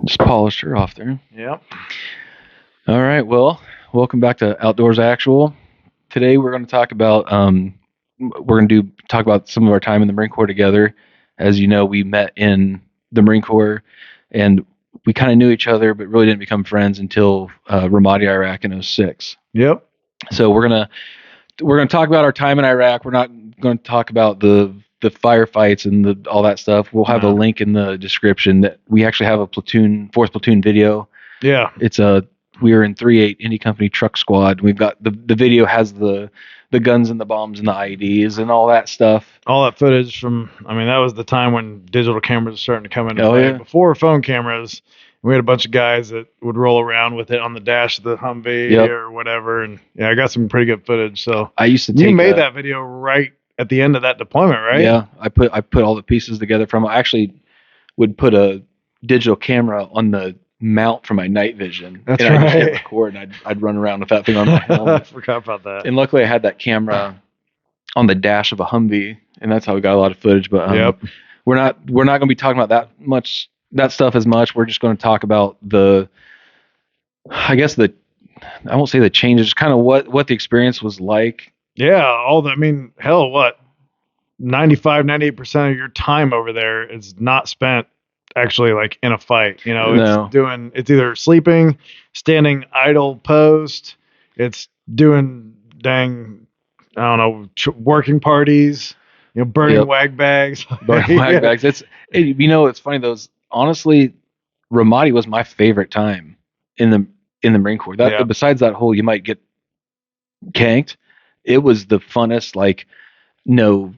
Just polished her off there. Yep. All right. Well, welcome back to Outdoors Actual. Today we're going to talk about talk about some of our time in the Marine Corps together. As you know, we met in the Marine Corps, and we kind of knew each other, but really didn't become friends until Ramadi, Iraq, in '06. Yep. So we're gonna talk about our time in Iraq. We're not going to talk about the firefights and all that stuff. We'll have a link in the description that we actually have a fourth platoon video. Yeah. We were in 3/8 Indy Company Truck Squad. We've got the video has the guns and the bombs and the IEDs and all that stuff. All that footage from, that was the time when digital cameras were starting to come into Oh, play. yeah. Before phone cameras, we had a bunch of guys that would roll around with it on the dash of the Humvee or whatever. And yeah, I got some pretty good footage. So I used to you made that video right at the end of that deployment, right? Yeah, I put all the pieces together from. I actually would put a digital camera on the mount for my night vision. That's and right. I'd hit record and I'd run around with that thing on my helmet. I forgot about that. And luckily I had that camera on the dash of a Humvee, and that's how we got a lot of footage. But we're not going to be talking about that stuff as much. We're just going to talk about I won't say the changes, just kind of what the experience was like. Yeah, hell, 98% of your time over there is not spent actually like in a fight. It's either sleeping, standing idle post, it's doing working parties, burning wag bags. Burning wag bags. It's funny though. Honestly, Ramadi was my favorite time in the Marine Corps. Besides that whole you might get canked, it was the funnest. Like, no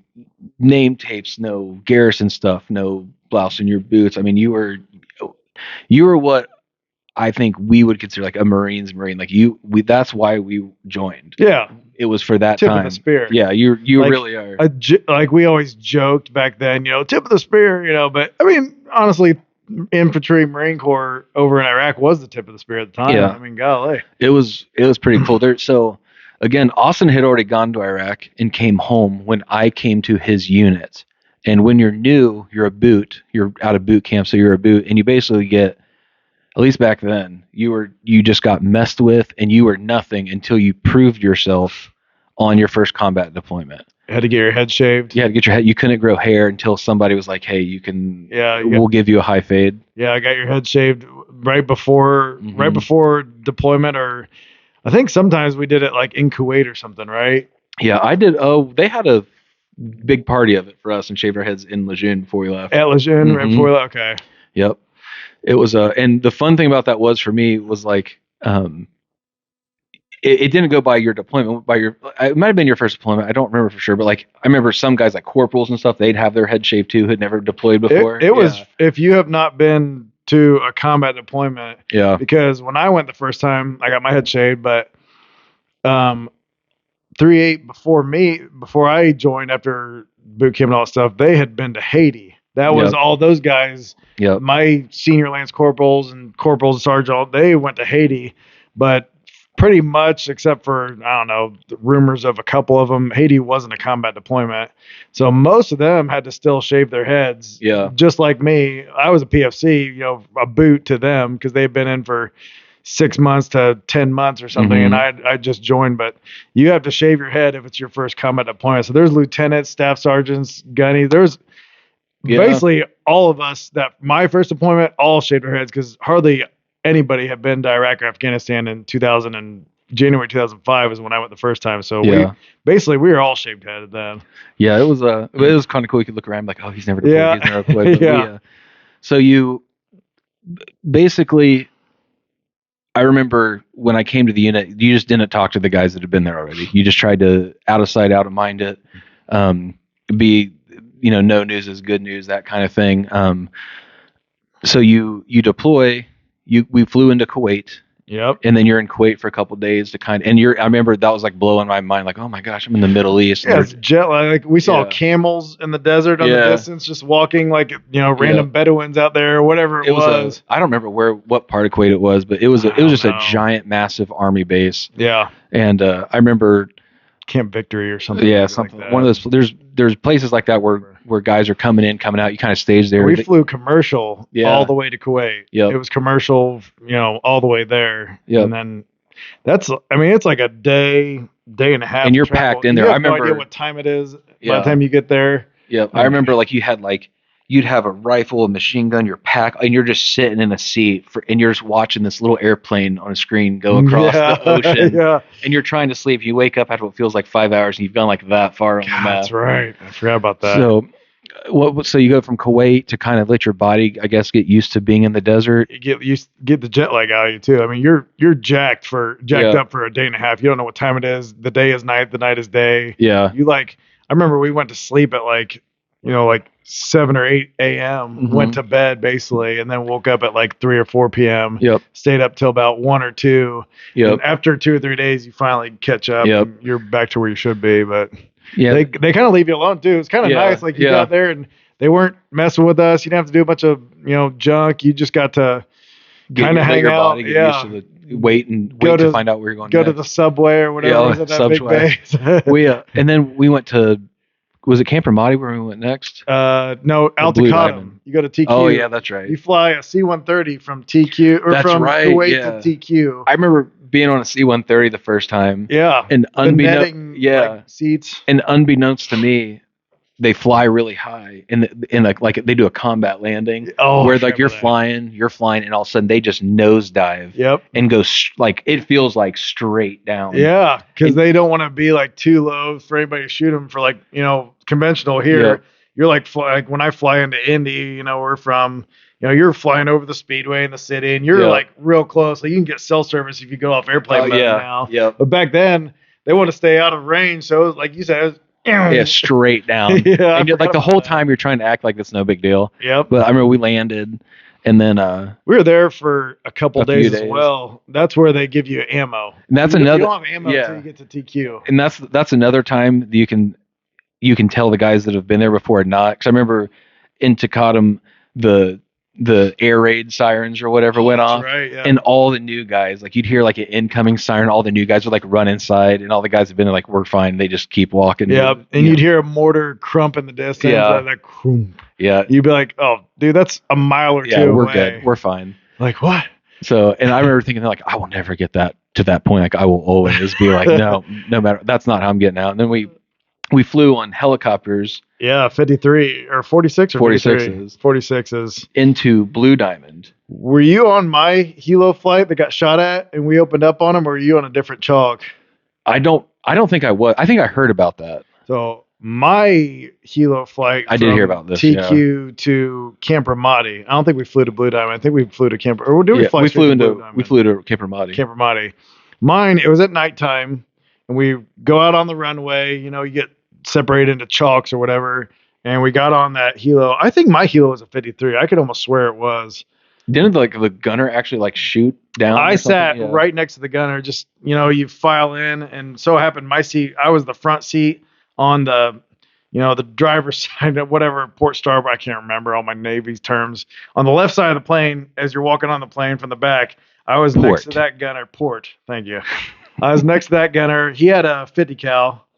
name tapes, no garrison stuff, no blouse in your boots. I mean, you were what I think we would consider like a Marine. Like that's why we joined. Yeah, it was for that tip time. Of the spear. Yeah, you really are. Like we always joked back then, tip of the spear. But I mean, honestly, infantry Marine Corps over in Iraq was the tip of the spear at the time. Yeah. I mean, golly, it was pretty cool. So again, Austin had already gone to Iraq and came home when I came to his unit. And when you're new, you're a boot. You're out of boot camp, so you're a boot, and you basically get, at least back then, you just got messed with, and you were nothing until you proved yourself on your first combat deployment. You had to get your head shaved. You had to get your head. You couldn't grow hair until somebody was like, "Hey, you can. We'll give you a high fade." Yeah, I got your head shaved right before deployment, or I think sometimes we did it like in Kuwait or something, right? Yeah, I did. Oh, they had a big party of it for us and shaved our heads in Lejeune before we left. At Lejeune, right before we left. Okay. Yep. It was and the fun thing about that was for me was like, it didn't go by your deployment. It might have been your first deployment. I don't remember for sure, but like I remember some guys like corporals and stuff, they'd have their head shaved too, who'd never deployed before. It was, if you have not been to a combat deployment, because when I went the first time, I got my head shaved, but 3/8 before I joined after boot camp and all that stuff, they had been to Haiti. That was all those guys. Yep. My senior lance corporals and sergeant, they went to Haiti, but pretty much except for, I don't know, the rumors of a couple of them, Haiti wasn't a combat deployment. So most of them had to still shave their heads. Yeah. Just like me. I was a PFC, a boot to them because they've been in for 6 months to 10 months or something. And I just joined, but you have to shave your head if it's your first combat deployment. So there's lieutenants, staff sergeants, gunny. There's basically all of us that my first deployment all shaved our heads because hardly anybody had been to Iraq or Afghanistan in January 2005 is when I went the first time. So we were all shaved headed then. Yeah, it was kind of cool. You could look around like, oh, he's never deployed. He's never deployed. But so you basically, I remember when I came to the unit, you just didn't talk to the guys that had been there already. You just tried to out of sight, out of mind it. No news is good news, that kind of thing. So you deploy. We flew into Kuwait. Yep. And then you're in Kuwait for a couple of days I remember that was like blowing my mind, like, oh my gosh, I'm in the Middle East. Yeah, it's jet lag. Like we saw camels in the desert on the distance, just walking like, random Bedouins out there or whatever it was. I don't remember what part of Kuwait it was, but it was just a giant, massive army base. Yeah. And I remember Camp Victory or something. Yeah, something like that. One of those. There's places like that where where guys are coming in, coming out. You kind of stage there. We flew commercial all the way to Kuwait. Yep. It was commercial, all the way there. Yep. And then it's like a day and a half. And you're packed in there. I have no idea what time it is by the time you get there. Yep. I remember you'd have a rifle, a machine gun, your pack, and you're just sitting in a seat and you're just watching this little airplane on a screen go across the ocean. And you're trying to sleep. You wake up after what feels like 5 hours and you've gone like that far on the map. That's right. I forgot about that. So you go from Kuwait to kind of let your body, I guess, get used to being in the desert. You get the jet lag out of you too. I mean, you're jacked up for a day and a half. You don't know what time it is. The day is night. The night is day. Yeah. I remember we went to sleep at like 7 or 8 a.m. Went to bed basically, and then woke up at like 3 or 4 p.m. Yep. Stayed up till about 1 or 2. Yep. And after 2 or 3 days, you finally catch up. Yep. And you're back to where you should be. But they kind of leave you alone too. It's kind of nice. Like you got there and they weren't messing with us. You didn't have to do a bunch of junk. You just got to kind of hang out. Get used to the wait to find out where you're going. Go to the subway or whatever. Subway. And then we went to. Was it Camp Ramadi where we went next? No, Al Taqaddum. You go to TQ. Oh yeah, that's right. You fly a C-130 from TQ from Kuwait to TQ. I remember being on a C-130 the first time. Yeah. And seats. And unbeknownst to me, they fly really high and like they do a combat landing where like you're flying and all of a sudden they just nosedive. Yep. And go it feels like straight down. Yeah, because they don't want to be like too low for anybody to shoot them for like conventional here. Yep. You're like when I fly into Indy, we're from you're flying over the speedway in the city and you're like real close. Like you can get cell service if you go off airplane mode now. Yeah. But back then they want to stay out of range, so it was, like you said. It was, straight down. Yeah, and like the whole time you're trying to act like it's no big deal. Yep. But I remember we landed, and then we were there for a couple days as well. That's where they give you ammo. And that's you don't have ammo until you get to TQ. And that's another time that you can tell the guys that have been there before or not. Because I remember in Taqaddum the air raid sirens or whatever went off, right, yeah. And all the new guys, like you'd hear like an incoming siren, all the new guys would like run inside, and all the guys have been there like, we're fine, they just keep walking. Yeah, and you'd hear a mortar crump in the distance. That crump. Yeah, you'd be like, oh dude, that's a mile or two we're away. Good, we're fine. Like what? So, and I remember thinking like, I will never get that to that point. Like I will always be like, no matter, that's not how I'm getting out. And then we flew on helicopters. Yeah, 53 or 46 or 46s. 46s. Into Blue Diamond. Were you on my helo flight that got shot at and we opened up on them, or were you on a different chalk? I don't think I was. I think I heard about that. So my helo flight I did hear about this. TQ to Camp Ramadi. I don't think we flew to Blue Diamond. I think we flew to Camp or did we fly we flew to Blue Diamond? We flew to Camp Ramadi. Camp Ramadi. Mine, it was at nighttime and we go out on the runway, you get separated into chalks or whatever, and we got on that helo. I think my helo was a 53. I could almost swear it was. Didn't the gunner actually like shoot down? I sat right next to the gunner. Just you file in, and so happened my seat. I was the front seat on the the driver's side of whatever port starboard. I can't remember all my Navy's terms. On the left side of the plane, as you're walking on the plane from the back, I was next to that gunner. Port. Thank you. I was next to that gunner. He had a 50 cal,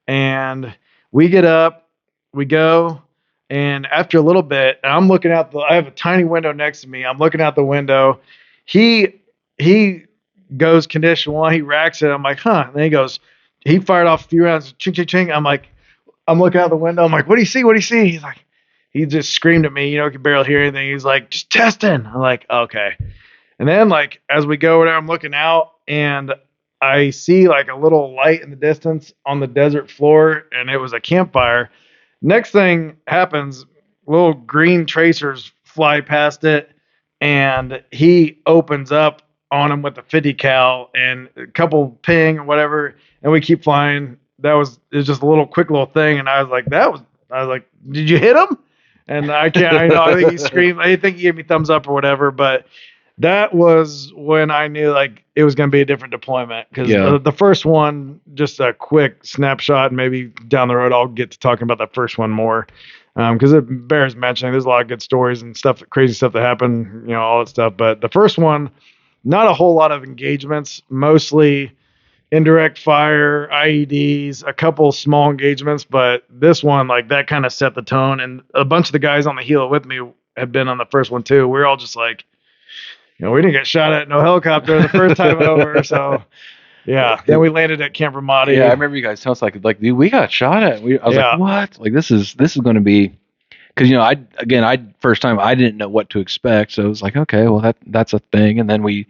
and we get up, we go, and after a little bit, I'm looking out I have a tiny window next to me. I'm looking out the window. He goes condition one. He racks it. I'm like, huh. And then he fired off a few rounds. Ching, ching, ching. I'm looking out the window. I'm like, what do you see? What do you see? He's like, he just screamed at me. Could barely hear anything. He's like, just testing. I'm like, okay. And then like, as we go over there, I'm looking out and I see like a little light in the distance on the desert floor, and it was a campfire. Next thing happens, little green tracers fly past it, and he opens up on him with a 50 cal and a couple ping or whatever, and we keep flying. It was just a quick little thing, and I was like, did you hit him? And I think he screamed. I think he gave me thumbs up or whatever, but that was when I knew like it was going to be a different deployment, because the first one, just a quick snapshot, and maybe down the road I'll get to talking about that first one more, because it bears mentioning. There's a lot of good stories and stuff, crazy stuff that happened, all that stuff. But the first one, not a whole lot of engagements, mostly indirect fire, IEDs, a couple small engagements, but this one, like, that kind of set the tone. And a bunch of the guys on the helo with me had been on the first one too. We were all just like, we didn't get shot at no helicopter the first time over. So yeah, then we landed at Camp Ramadi. Yeah, I remember you guys telling us like, dude, we got shot at. I was like, what? Like, this is going to be, because I first time I didn't know what to expect, so it was like, okay, well that's a thing. And then we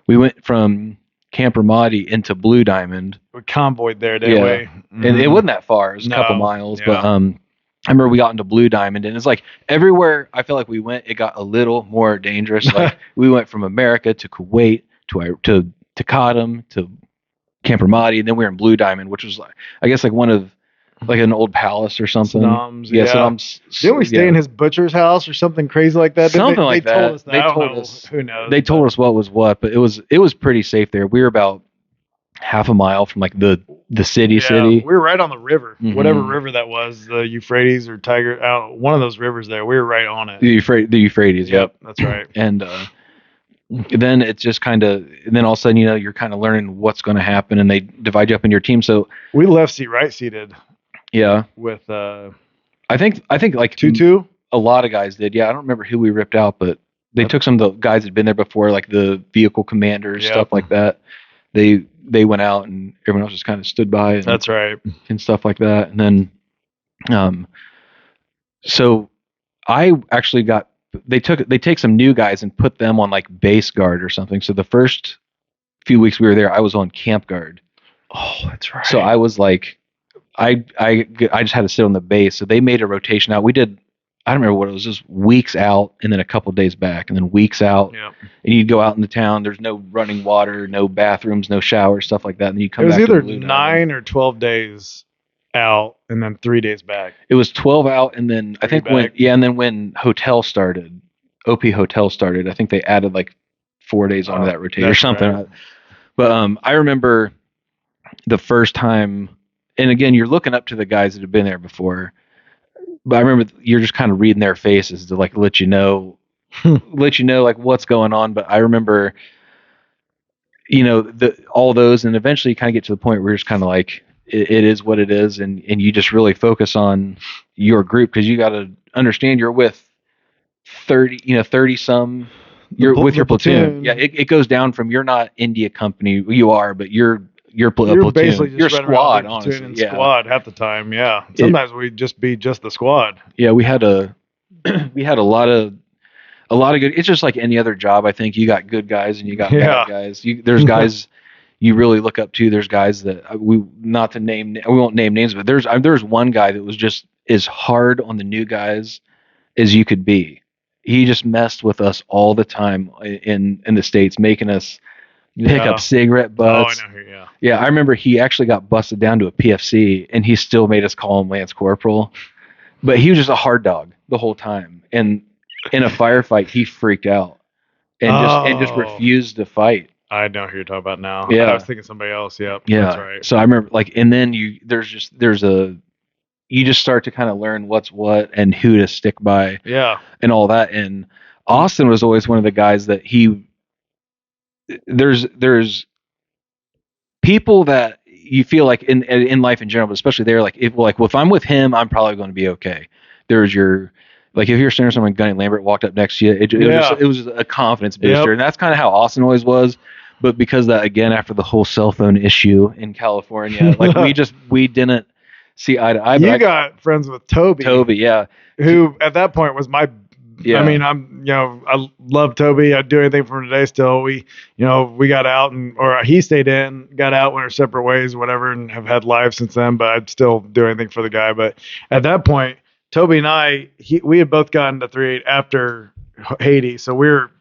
went from Camp Ramadi into Blue Diamond. We convoyed there, didn't we? Mm-hmm. And it wasn't that far; it was a couple miles. Yeah. But I remember we got into Blue Diamond, and it's like everywhere I feel like we went, it got a little more dangerous. Like we went from America to Kuwait to Khatam to Camp Ramadi, and then we were in Blue Diamond, which was like, I guess, like one of like an old palace or something. Saddam's, Saddam's. Didn't we stay in his butcher's house or something crazy like that? Something like that. Told us that. They told us. Who knows? They told us what was what, but it was pretty safe there. We were about half a mile from like the city. We were right on the river, whatever river that was, the Euphrates or Tiger. I don't know, one of those rivers there. We were right on it. The Euphrates. Yep, that's right. And then it's just kind of, and then all of a sudden, you're kind of learning what's going to happen, and they divide you up in your team. So we left seat right seated. Yeah. With I think like 2-2. A lot of guys did. Yeah, I don't remember who we ripped out, but they took some of the guys that had been there before, like the vehicle commanders, stuff like that. They went out, and everyone else just kind of stood by. And, that's right. And stuff like that. And then, so I actually they take some new guys and put them on like base guard or something. So the first few weeks we were there, I was on camp guard. Oh, that's right. So I was like, I just had to sit on the base. So they made a rotation out. We did, I don't remember what it was, just weeks out and then a couple days back and then weeks out. Yep. And you'd go out in the town. There's no running water, no bathrooms, no showers, stuff like that. And you come back. It was either 9 or 12 days out and then 3 days back. It was 12 out and then I think when hotel started, OP Hotel started, I think they added like 4 days onto that rotation or something. Right. But I remember the first time. And again, you're looking up to the guys that have been there before, but I remember you're just kind of reading their faces to like let you know like what's going on. But I remember, all those, and eventually you kind of get to the point where you're just kind of like, it is what it is, and you just really focus on your group because you got to understand you're with 30 some. You're with your platoon. Yeah, it goes down from you're not India company, you are, but you're platoon. Basically just your squad, honestly. And squad half the time. Yeah. Sometimes we'd just be just the squad. Yeah, we had a lot of good. It's just like any other job. I think you got good guys and you got bad guys. There's guys you really look up to. There's guys that we won't name names, but there's one guy that was just as hard on the new guys as you could be. He just messed with us all the time in the States, making us pick up cigarette butts. Oh, I know. Yeah, I remember he actually got busted down to a PFC, and he still made us call him Lance Corporal. But he was just a hard dog the whole time. And in a firefight, he freaked out and just refused to fight. I know who you're talking about now. Yeah, I was thinking somebody else. Yep. Yeah, that's right. So I remember and then you just start to kind of learn what's what and who to stick by. Yeah, and all that. And Austin was always one of the guys that there's people that you feel like in life in general, but especially there, like if I'm with him, I'm probably going to be okay. There's like if you're standing someone, Gunny Lambert walked up next to you, it was a confidence booster, and that's kind of how Austin always was. But because that, again, after the whole cell phone issue in California, like we didn't see eye to eye. You got friends with Toby. Toby, yeah, who at that point was my. Yeah. I mean, I love Toby. I'd do anything for him today still. We got out or he stayed in, got out, went our separate ways, whatever, and have had lives since then, but I'd still do anything for the guy. But at that point, Toby and we had both gotten to 3.8 after Haiti. So we were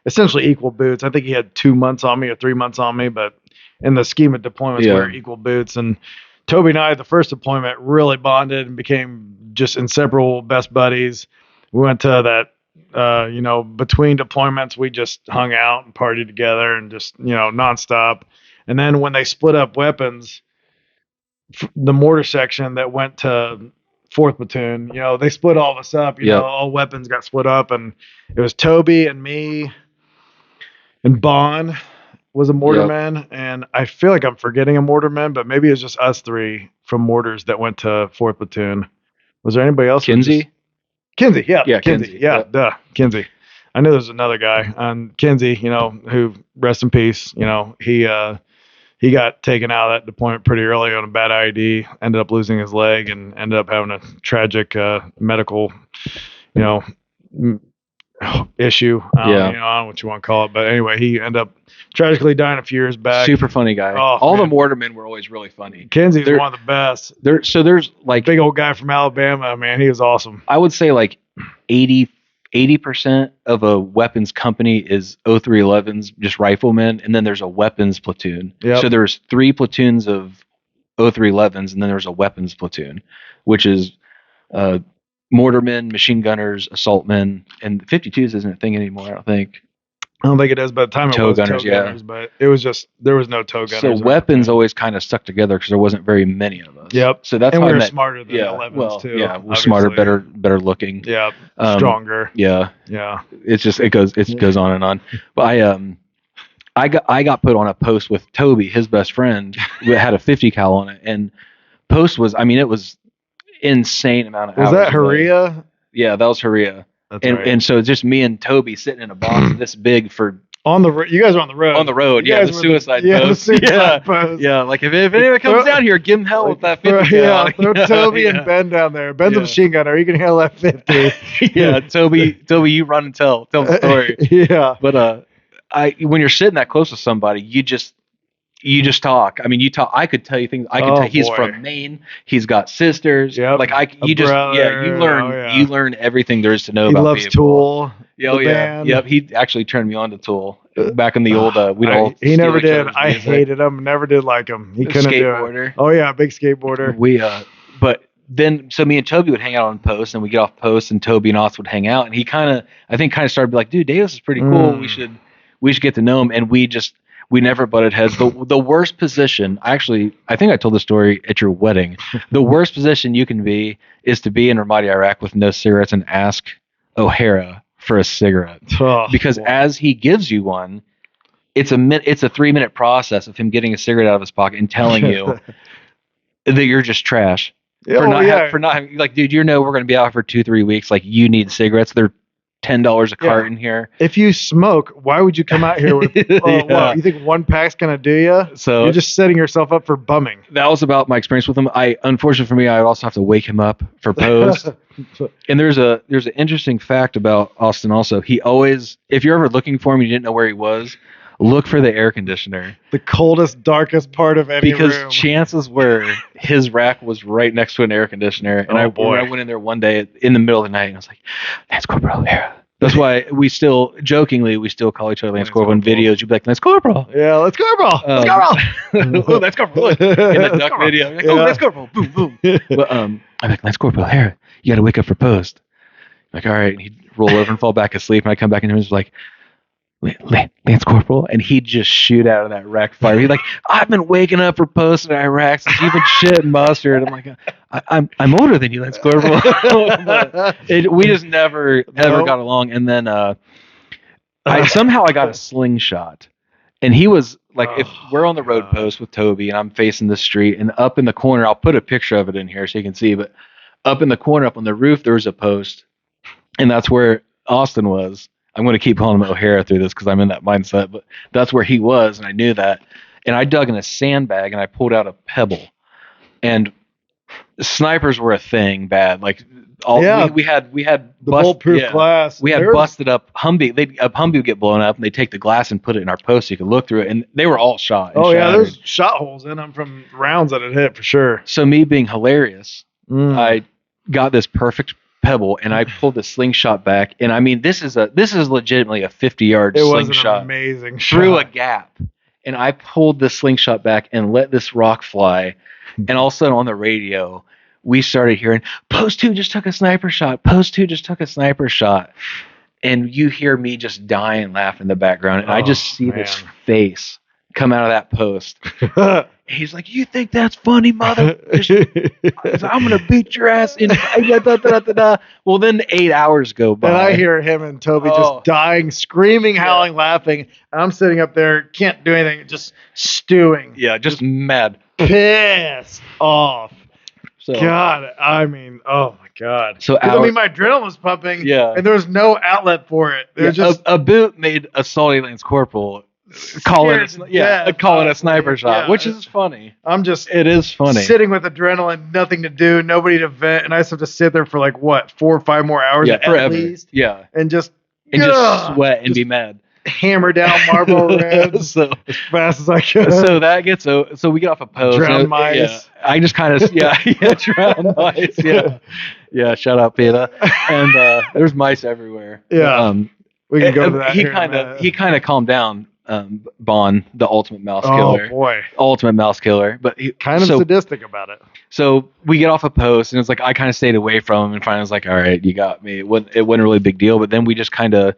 essentially equal boots. I think he had 2 months on me or 3 months on me, but in the scheme of deployments, we were equal boots. And Toby and I, the first deployment, really bonded and became just inseparable best buddies. We went to that, between deployments, we just hung out and partied together and just, nonstop. And then when they split up weapons, the mortar section that went to 4th Platoon, they split all of us up, all weapons got split up. And it was Toby and me and Bond was a mortarman, and I feel like I'm forgetting a mortarman, but maybe it's just us three from mortars that went to 4th Platoon. Was there anybody else? Kinsey? Kinsey, yeah. Kinsey. Yeah, duh, Kinsey. I knew there was another guy. Kinsey, who, rest in peace, he got taken out of that deployment pretty early on a bad IED, ended up losing his leg, and ended up having a tragic medical, issue. I don't know what you want to call it, but anyway, he ended up tragically dying a few years back. Super funny guy. Oh, all the mortarmen were always really funny. Kinsey's one of the best. There's like big old guy from Alabama, man. He was awesome. I would say like 80% of a weapons company is 0311s, just riflemen, and then there's a weapons platoon. Yep. So there's 3 platoons of 0311s, and then there's a weapons platoon, which is mortarmen, machine gunners, assaultmen, and 52s isn't a thing anymore, I don't think. I don't think it is, but at the time it was gunners, tow gunners, but it was just, there was no tow gunners. So weapons always kind of stuck together because there wasn't very many of us. Yep. So that's and why we were smarter than 11s too. Yeah, we're smarter, better looking. Yeah, stronger. Yeah. It's just it goes on and on. But I got put on a post with Toby, his best friend, that had a 50 cal on it, and post was, I mean, it was insane amount of hours. Was that Haria? Yeah, that was Haria. That's right. And so it's just me and Toby sitting in a box this big for on the you guys are on the road. On the road, yeah, the suicide post. The suicide post. Yeah, like if anyone comes down here, give him hell with that 50. Throw Toby and Ben down there. Ben's a machine gunner. He can handle that 50. Yeah, Toby, you run and tell the story. Yeah. But when you're sitting that close with somebody, you just talk. I mean, you talk. I could tell you things. I could tell he's from Maine. He's got sisters. Yep. Like you learn everything there is to know about loves people. Tool. Band. Yep. He actually turned me on to Tool back in the old. He never did. I hated him. Never did like him. He couldn't do it. Oh yeah, big skateboarder. But then so me and Toby would hang out on post, and we get off post, and Toby and Oz would hang out, and he kind of started to be like, dude, Davis is pretty cool. We should get to know him, and we never butted heads. The worst position, I think I told the story at your wedding. The worst position you can be is to be in Ramadi, Iraq with no cigarettes and ask O'Hara for a cigarette. Because as he gives you one, it's a 3-minute process of him getting a cigarette out of his pocket and telling you that you're just trash. For not having, like, dude, we're going to be out for 2-3 weeks. Like, you need cigarettes. They're $10 a carton here. If you smoke, why would you come out here with? Wow, you think one pack's gonna do you? So you're just setting yourself up for bumming. That was about my experience with him. Unfortunately for me, I would also have to wake him up for post. And there's an interesting fact about Austin. Also, he always, if you're ever looking for him, you didn't know where he was. Look for the air conditioner. The coldest, darkest part of any room. Because chances were his rack was right next to an air conditioner. And I went in there one day in the middle of the night, and I was like, Lance Corporal O'Hara. That's why we still call each other Lance Corporal in videos. You'd be like, Lance Corporal. Yeah, Lance Corporal. Lance Corporal. Lance Corporal. Look. In the duck video. Like, Lance Corporal. Boom, boom. But I'm like, Lance Corporal O'Hara, you got to wake up for post. I'm like, all right. And he'd roll over and fall back asleep. And I come back in and he's like, Lance Corporal, and he'd just shoot out of that rack fire. He's like, I've been waking up for post in Iraq since you've been shitting mustard. I'm like, I'm older than you, Lance Corporal. We just never ever got along. And then somehow I got a slingshot, and he was like, if we're on the road post with Toby and I'm facing the street, and up in the corner, I'll put a picture of it in here so you can see, but up in the corner, up on the roof, there was a post, and that's where Austin was. I'm going to keep calling him O'Hara through this because I'm in that mindset, but that's where he was, and I knew that. And I dug in a sandbag, and I pulled out a pebble. And snipers were a thing bad. Like, we had the bulletproof glass. We had busted up Humvee. A Humvee would get blown up, and they'd take the glass and put it in our post so you could look through it, and they were all shot. There's shot holes in them from rounds that had hit for sure. So me being hilarious, I got this perfect pebble, and I pulled the slingshot back, and I mean, this is legitimately a 50-yard slingshot. It was an amazing shot. Through a gap, and I pulled the slingshot back and let this rock fly, and all of a sudden on the radio we started hearing, Post 2 just took a sniper shot, Post 2 just took a sniper shot, and you hear me just dying laughing in the background, and I just see this face come out of that post. He's like, "You think that's funny, mother? I'm gonna beat your ass in." Well, then 8 hours go by, and I hear him and Toby just dying, screaming, howling, laughing, and I'm sitting up there, can't do anything, just stewing. Yeah, just mad, pissed off. So, God, I mean, oh my God. So I mean, my adrenaline was pumping, and there was no outlet for it. There was just a boot made a Salty Lance corporal call it a sniper shot, which is funny. It is funny. Sitting with adrenaline, nothing to do, nobody to vent, and I just have to sit there for like what, 4 or 5 more hours forever. Least, and just sweat and be mad. Hammer down Marlboro Reds as fast as I could. So we get off a post. Drown mice. Yeah, I just kind of drown mice. Yeah. Shout out PETA. And there's mice everywhere. Yeah. We can go to that. He kind of calmed down. Bond, the ultimate mouse killer. Oh boy, ultimate mouse killer. But he kind of sadistic about it. So we get off a post, and it's like I kind of stayed away from him, and finally was like, "All right, you got me." It wasn't really a big deal, but then we just kind of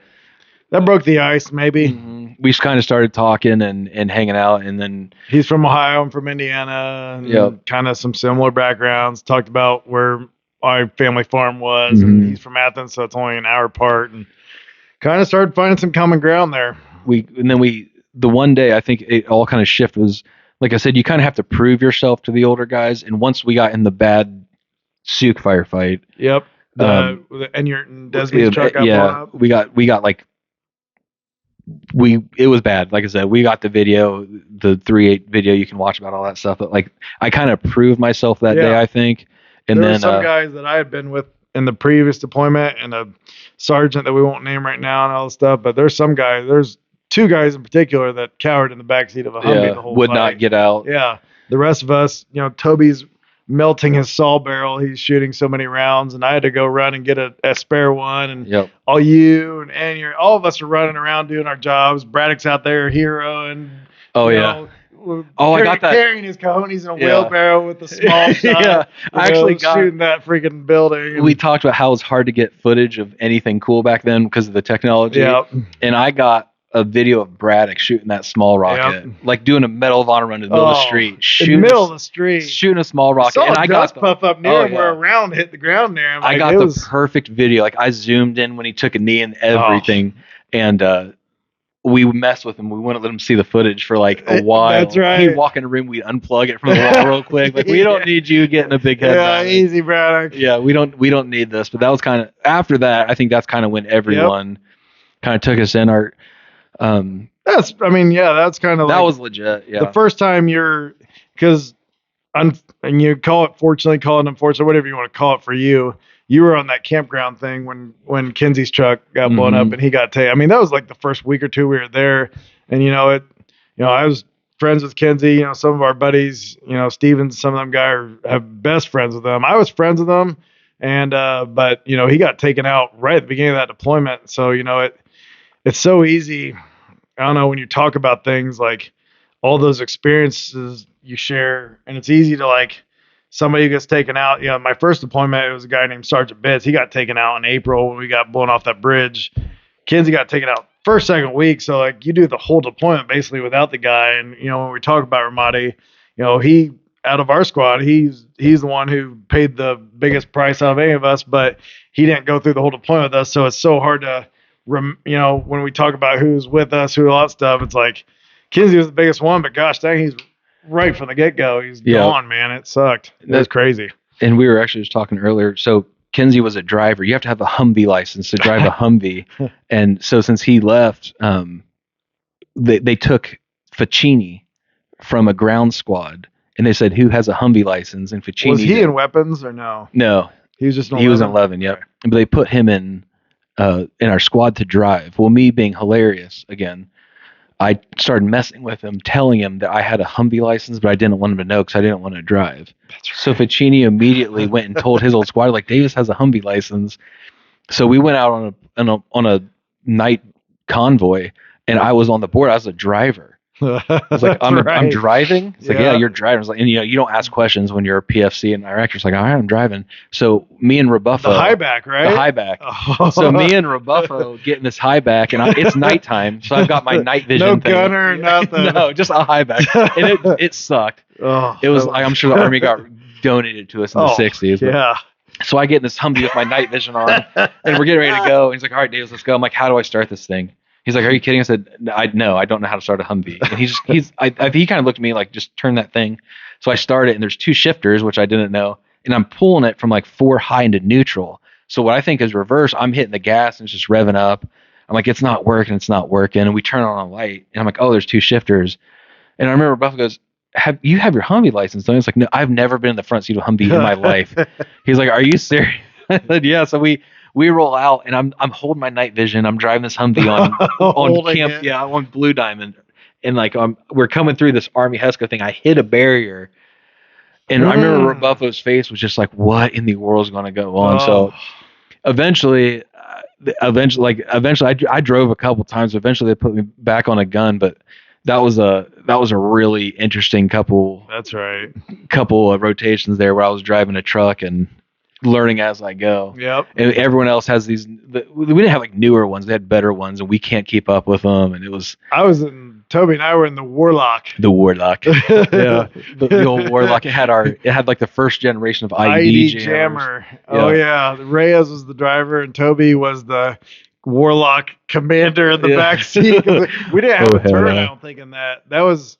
that broke the ice. Maybe we just kind of started talking and hanging out, and then he's from Ohio, I'm from Indiana, and kind of some similar backgrounds. Talked about where my family farm was, and he's from Athens, so it's only an hour apart, and kind of started finding some common ground there. The one day I think it all kind of shifted was, like I said, you kind of have to prove yourself to the older guys. And once we got in the bad Sioux firefight, the Enyart Desmond's truck got blown up. It was bad. Like I said, we got the video, the 3/8 video you can watch about all that stuff. But like I kind of proved myself that day, I think. And there were some guys that I had been with in the previous deployment, and a sergeant that we won't name right now, and all this stuff. But there's 2 guys in particular that cowered in the backseat of a Humvee the whole would fight. Not get out. Yeah. The rest of us, Toby's melting his saw barrel. He's shooting so many rounds, and I had to go run and get a spare one. And all of us are running around doing our jobs. Braddock's out there, hero, and I got that. Carrying his cojones in a wheelbarrow with a small shot. I actually got shooting that freaking building. We talked about how it was hard to get footage of anything cool back then because of the technology. And I got a video of Braddock shooting that small rocket, like doing a Medal of Honor run in the middle of the street, shooting a small rocket. And I got puff up near him where a round hit the ground there. I got the perfect video. Like I zoomed in when he took a knee and everything, and we messed with him. We wouldn't let him see the footage for like a while. That's right. He'd walk in the room, we'd unplug it from the wall real quick. Like we don't need you getting a big head. Yeah, easy, Braddock. Yeah, we don't need this. But that was kind of after that. I think that's kind of when everyone kind of took us in. That's kind of that was legit. Yeah, the first time and you call it fortunately, call it unfortunately, whatever you want to call it for you. You were on that campground thing when Kinsey's truck got blown up and he got taken. I mean, that was like the first week or 2 we were there, and I was friends with Kinsey. Some of our buddies, Steven, some of them guys have best friends with them. I was friends with them, and but he got taken out right at the beginning of that deployment. So it's so easy. I don't know, when you talk about things like all those experiences you share, and it's easy to like somebody who gets taken out. My first deployment, it was a guy named Sergeant Bitts. He got taken out in April when we got blown off that bridge. Kinsey got taken out first, second week. So like you do the whole deployment basically without the guy. And, when we talk about Ramadi, he, out of our squad, he's the one who paid the biggest price out of any of us, but he didn't go through the whole deployment with us. So it's so hard to, when we talk about who's with us, all that stuff, it's like Kinsey was the biggest one, but gosh dang, he's right from the get-go. He's gone, man. It sucked. It was crazy. And we were actually just talking earlier. So Kinsey was a driver. You have to have a Humvee license to drive a Humvee. And so since he left, they took Ficini from a ground squad, and they said, who has a Humvee license? And Ficini. Was he in weapons or no? No. He was just in 11? He was in 11, yep. Okay. But they put him in our squad to drive. Well, me being hilarious again, I started messing with him, telling him that I had a Humvee license, but I didn't want him to know because I didn't want to drive. That's right. So Ficini immediately went and told his old squad, like, Davis has a Humvee license. So we went out on a night convoy, and I was on the board. I was a driver. I was like, I'm driving. It's like, yeah, you're driving. It's like, and you don't ask questions when you're a PFC in Iraq. You're just like, all right, I'm driving. So me and Rebuffo, the high back, right? The high back. Oh. So me and Rebuffo getting this high back, and it's nighttime, so I've got my night vision. No gunner, nothing. No, just a high back, and it sucked. Oh, it was like, I'm sure the Army got donated to us in the 60s. Yeah. So I get in this Humvee with my night vision on, and we're getting ready to go. And he's like, all right, Davis, let's go. I'm like, how do I start this thing? He's like, are you kidding? I said, no, I don't know how to start a Humvee. And he kind of looked at me like, just turn that thing. So I started, and there's 2 shifters, which I didn't know. And I'm pulling it from like 4 high into neutral. So what I think is reverse, I'm hitting the gas and it's just revving up. I'm like, it's not working. And we turn on a light, and I'm like, oh, there's 2 shifters. And I remember Buffalo goes, have your Humvee license? And I was like, no, I've never been in the front seat of a Humvee in my life. He's like, are you serious? I said, yeah. So we roll out, and I'm holding my night vision. I'm driving this Humvee on camp, on Blue Diamond, and like we're coming through this Army HESCO thing. I hit a barrier, and I remember Buffalo's face was just like, "What in the world is going to go on?" So eventually, I drove a couple times. Eventually, they put me back on a gun, but that was a really interesting couple. That's right. Couple of rotations there where I was driving a truck and learning as I go. Yep. And everyone else has these. We didn't have like newer ones; they had better ones, and we can't keep up with them. And it was. Toby and I were in the Warlock. The Warlock. Yeah. The old Warlock. It had like the first generation of IED jammer. Oh yeah. Reyes was the driver, and Toby was the Warlock commander in the back seat. We didn't have a turret. I don't think in that. That was.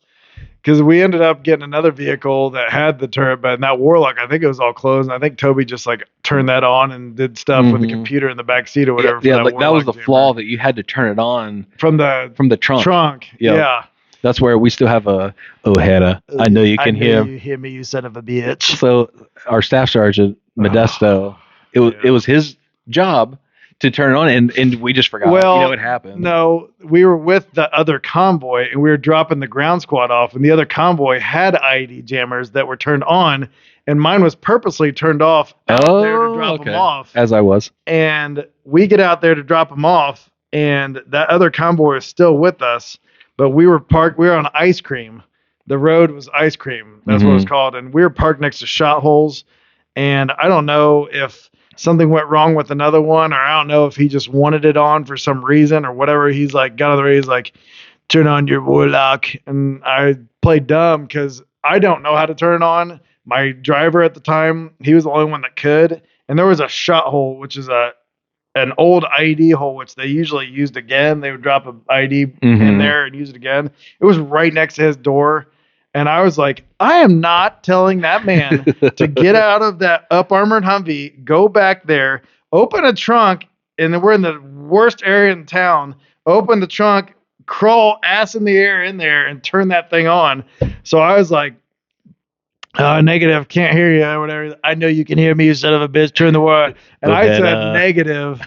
Because we ended up getting another vehicle that had the turret, but in that Warlock, I think it was all closed. And I think Toby just like turned that on and did stuff with the computer in the back seat or whatever. Yeah, like that was the flaw, that you had to turn it on from the trunk. Yeah. That's where we still have a Hannah. I know you can hear. You hear me, you son of a bitch. So our staff sergeant Modesto, it was his job to turn it on, and we just forgot. Well, it happened. No, we were with the other convoy, and we were dropping the ground squad off, and the other convoy had IED jammers that were turned on, and mine was purposely turned off out there to drop them off. As I was. And we get out there to drop them off, and that other convoy is still with us, but we were parked. We were on ice cream. The road was ice cream. That's what it was called, and we were parked next to shot holes, and I don't know if something went wrong with another one, or I don't know if he just wanted it on for some reason or whatever. He's like, got on the radio, he's like, turn on your Warlock. And I played dumb because I don't know how to turn it on. My driver at the time, he was the only one that could. And there was a shot hole, which is an old IED hole, which they usually used again. They would drop an IED in there and use it again. It was right next to his door. And I was like, I am not telling that man to get out of that up armored Humvee, go back there, open a trunk, and then we're in the worst area in town, open the trunk, crawl ass in the air in there, and turn that thing on. So I was like, negative, can't hear you, or whatever. I know you can hear me, you son of a bitch, turn the wire. And I said negative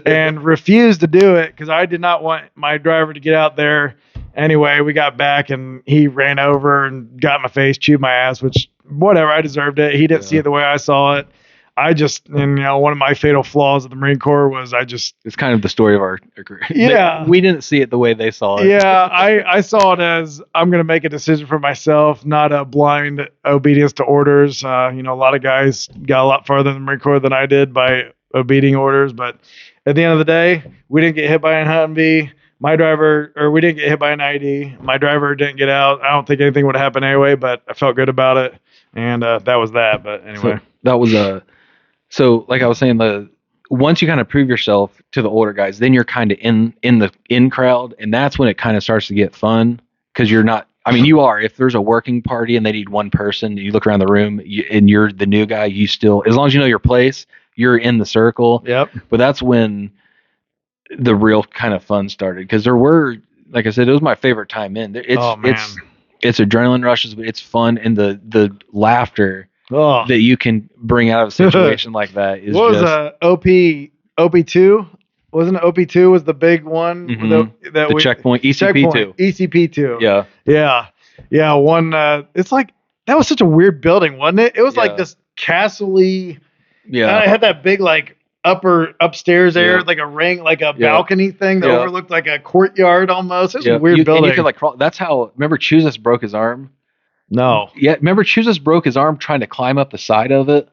and refused to do it because I did not want my driver to get out there. Anyway, we got back, and he ran over and got in my face, chewed my ass, which, whatever, I deserved it. He didn't see it the way I saw it. One of my fatal flaws of the Marine Corps was it's kind of the story of our career. Yeah. We didn't see it the way they saw it. Yeah, I saw it as I'm going to make a decision for myself, not a blind obedience to orders. A lot of guys got a lot farther in the Marine Corps than I did by obeying orders, but at the end of the day, we didn't get hit by an Humvee. We didn't get hit by an ID. My driver didn't get out. I don't think anything would happen anyway, but I felt good about it. And that was that. But anyway. So that was so like I was saying, once you kind of prove yourself to the older guys, then you're kind of in the crowd. And that's when it kind of starts to get fun, because you're not, you are, if there's a working party and they need one person, you look around the room and you're the new guy, you still, as long as you know your place, you're in the circle. Yep. But that's when the real kind of fun started, because there were, like I said, it was my favorite time in. It's adrenaline rushes, but it's fun, and the laughter that you can bring out of a situation like that is. What was OP2? Wasn't it OP2 was the big one? The checkpoint, ECP2. ECP2. Yeah. One. It's like that was such a weird building, wasn't it? It was like this castle-y. Yeah. It had that big upstairs there, like a ring, like a balcony thing that overlooked like a courtyard almost. It's a weird building. And you could like crawl. That's how. Remember, Chuzas broke his arm. No. Yeah, remember Chuzas broke his arm trying to climb up the side of it.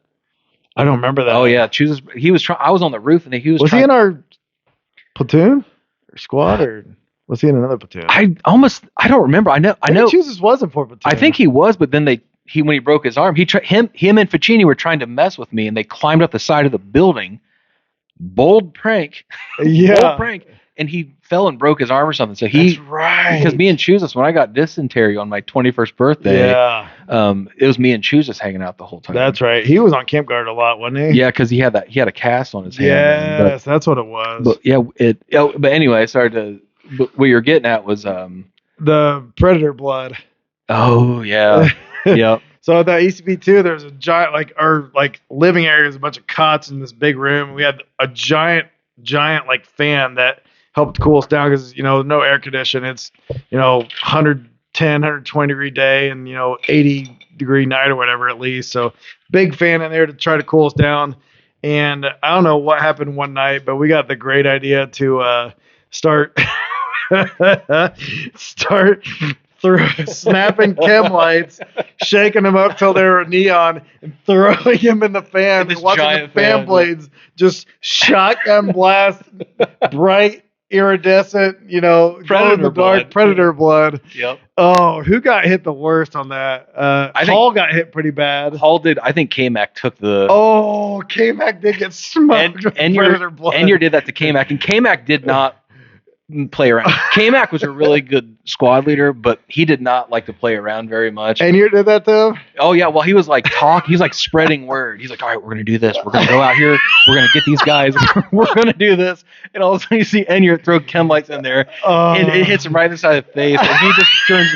I don't remember that. Oh yeah, Chuzas. He was trying. I was on the roof, and he was. Was he in our platoon or squad, or was he in another platoon? I don't remember. I know. Chuzas was in 4th platoon. I think he was, but then when he broke his arm, him and Ficini were trying to mess with me, and they climbed up the side of the building. Bold prank. Yeah. Bold prank. And he fell and broke his arm or something. So that's right. Because me and Chuzas, when I got dysentery on my 21st birthday, it was me and Chuzas hanging out the whole time. That's right. He was on camp guard a lot, wasn't he? Yeah, because he had a cast on his hand. Yes, that's what it was. But yeah, but anyway, but what you're getting at was the predator blood. Oh yeah. Yep. So at that ECP2, there's a giant our living area is a bunch of cots in this big room. We had a giant like fan that helped cool us down because no air condition. It's 110, 120 degree day and 80 degree night or whatever at least. So big fan in there to try to cool us down. And I don't know what happened one night, but we got the great idea to start snapping chem lights, shaking them up till they were neon, and throwing them in the fan. And watching the fan blades just shotgun blast bright, iridescent, predator blood. Yep. Oh, who got hit the worst on that? Hall got hit pretty bad. Hall did. I think K-Mac took the. Oh, K-Mac did get smoked with predator blood. And you did that to K-Mac, and K-Mac did not play around. K-Mac was a really good squad leader, but he did not like to play around very much. And you did that to him? Oh yeah, well he was like he's like spreading word. He's like, all right, we're gonna do this. We're gonna go out here. We're gonna get these guys. We're gonna do this. And all of a sudden you see Enyer throw chem lights in there, and it hits him right inside the face, and he just turns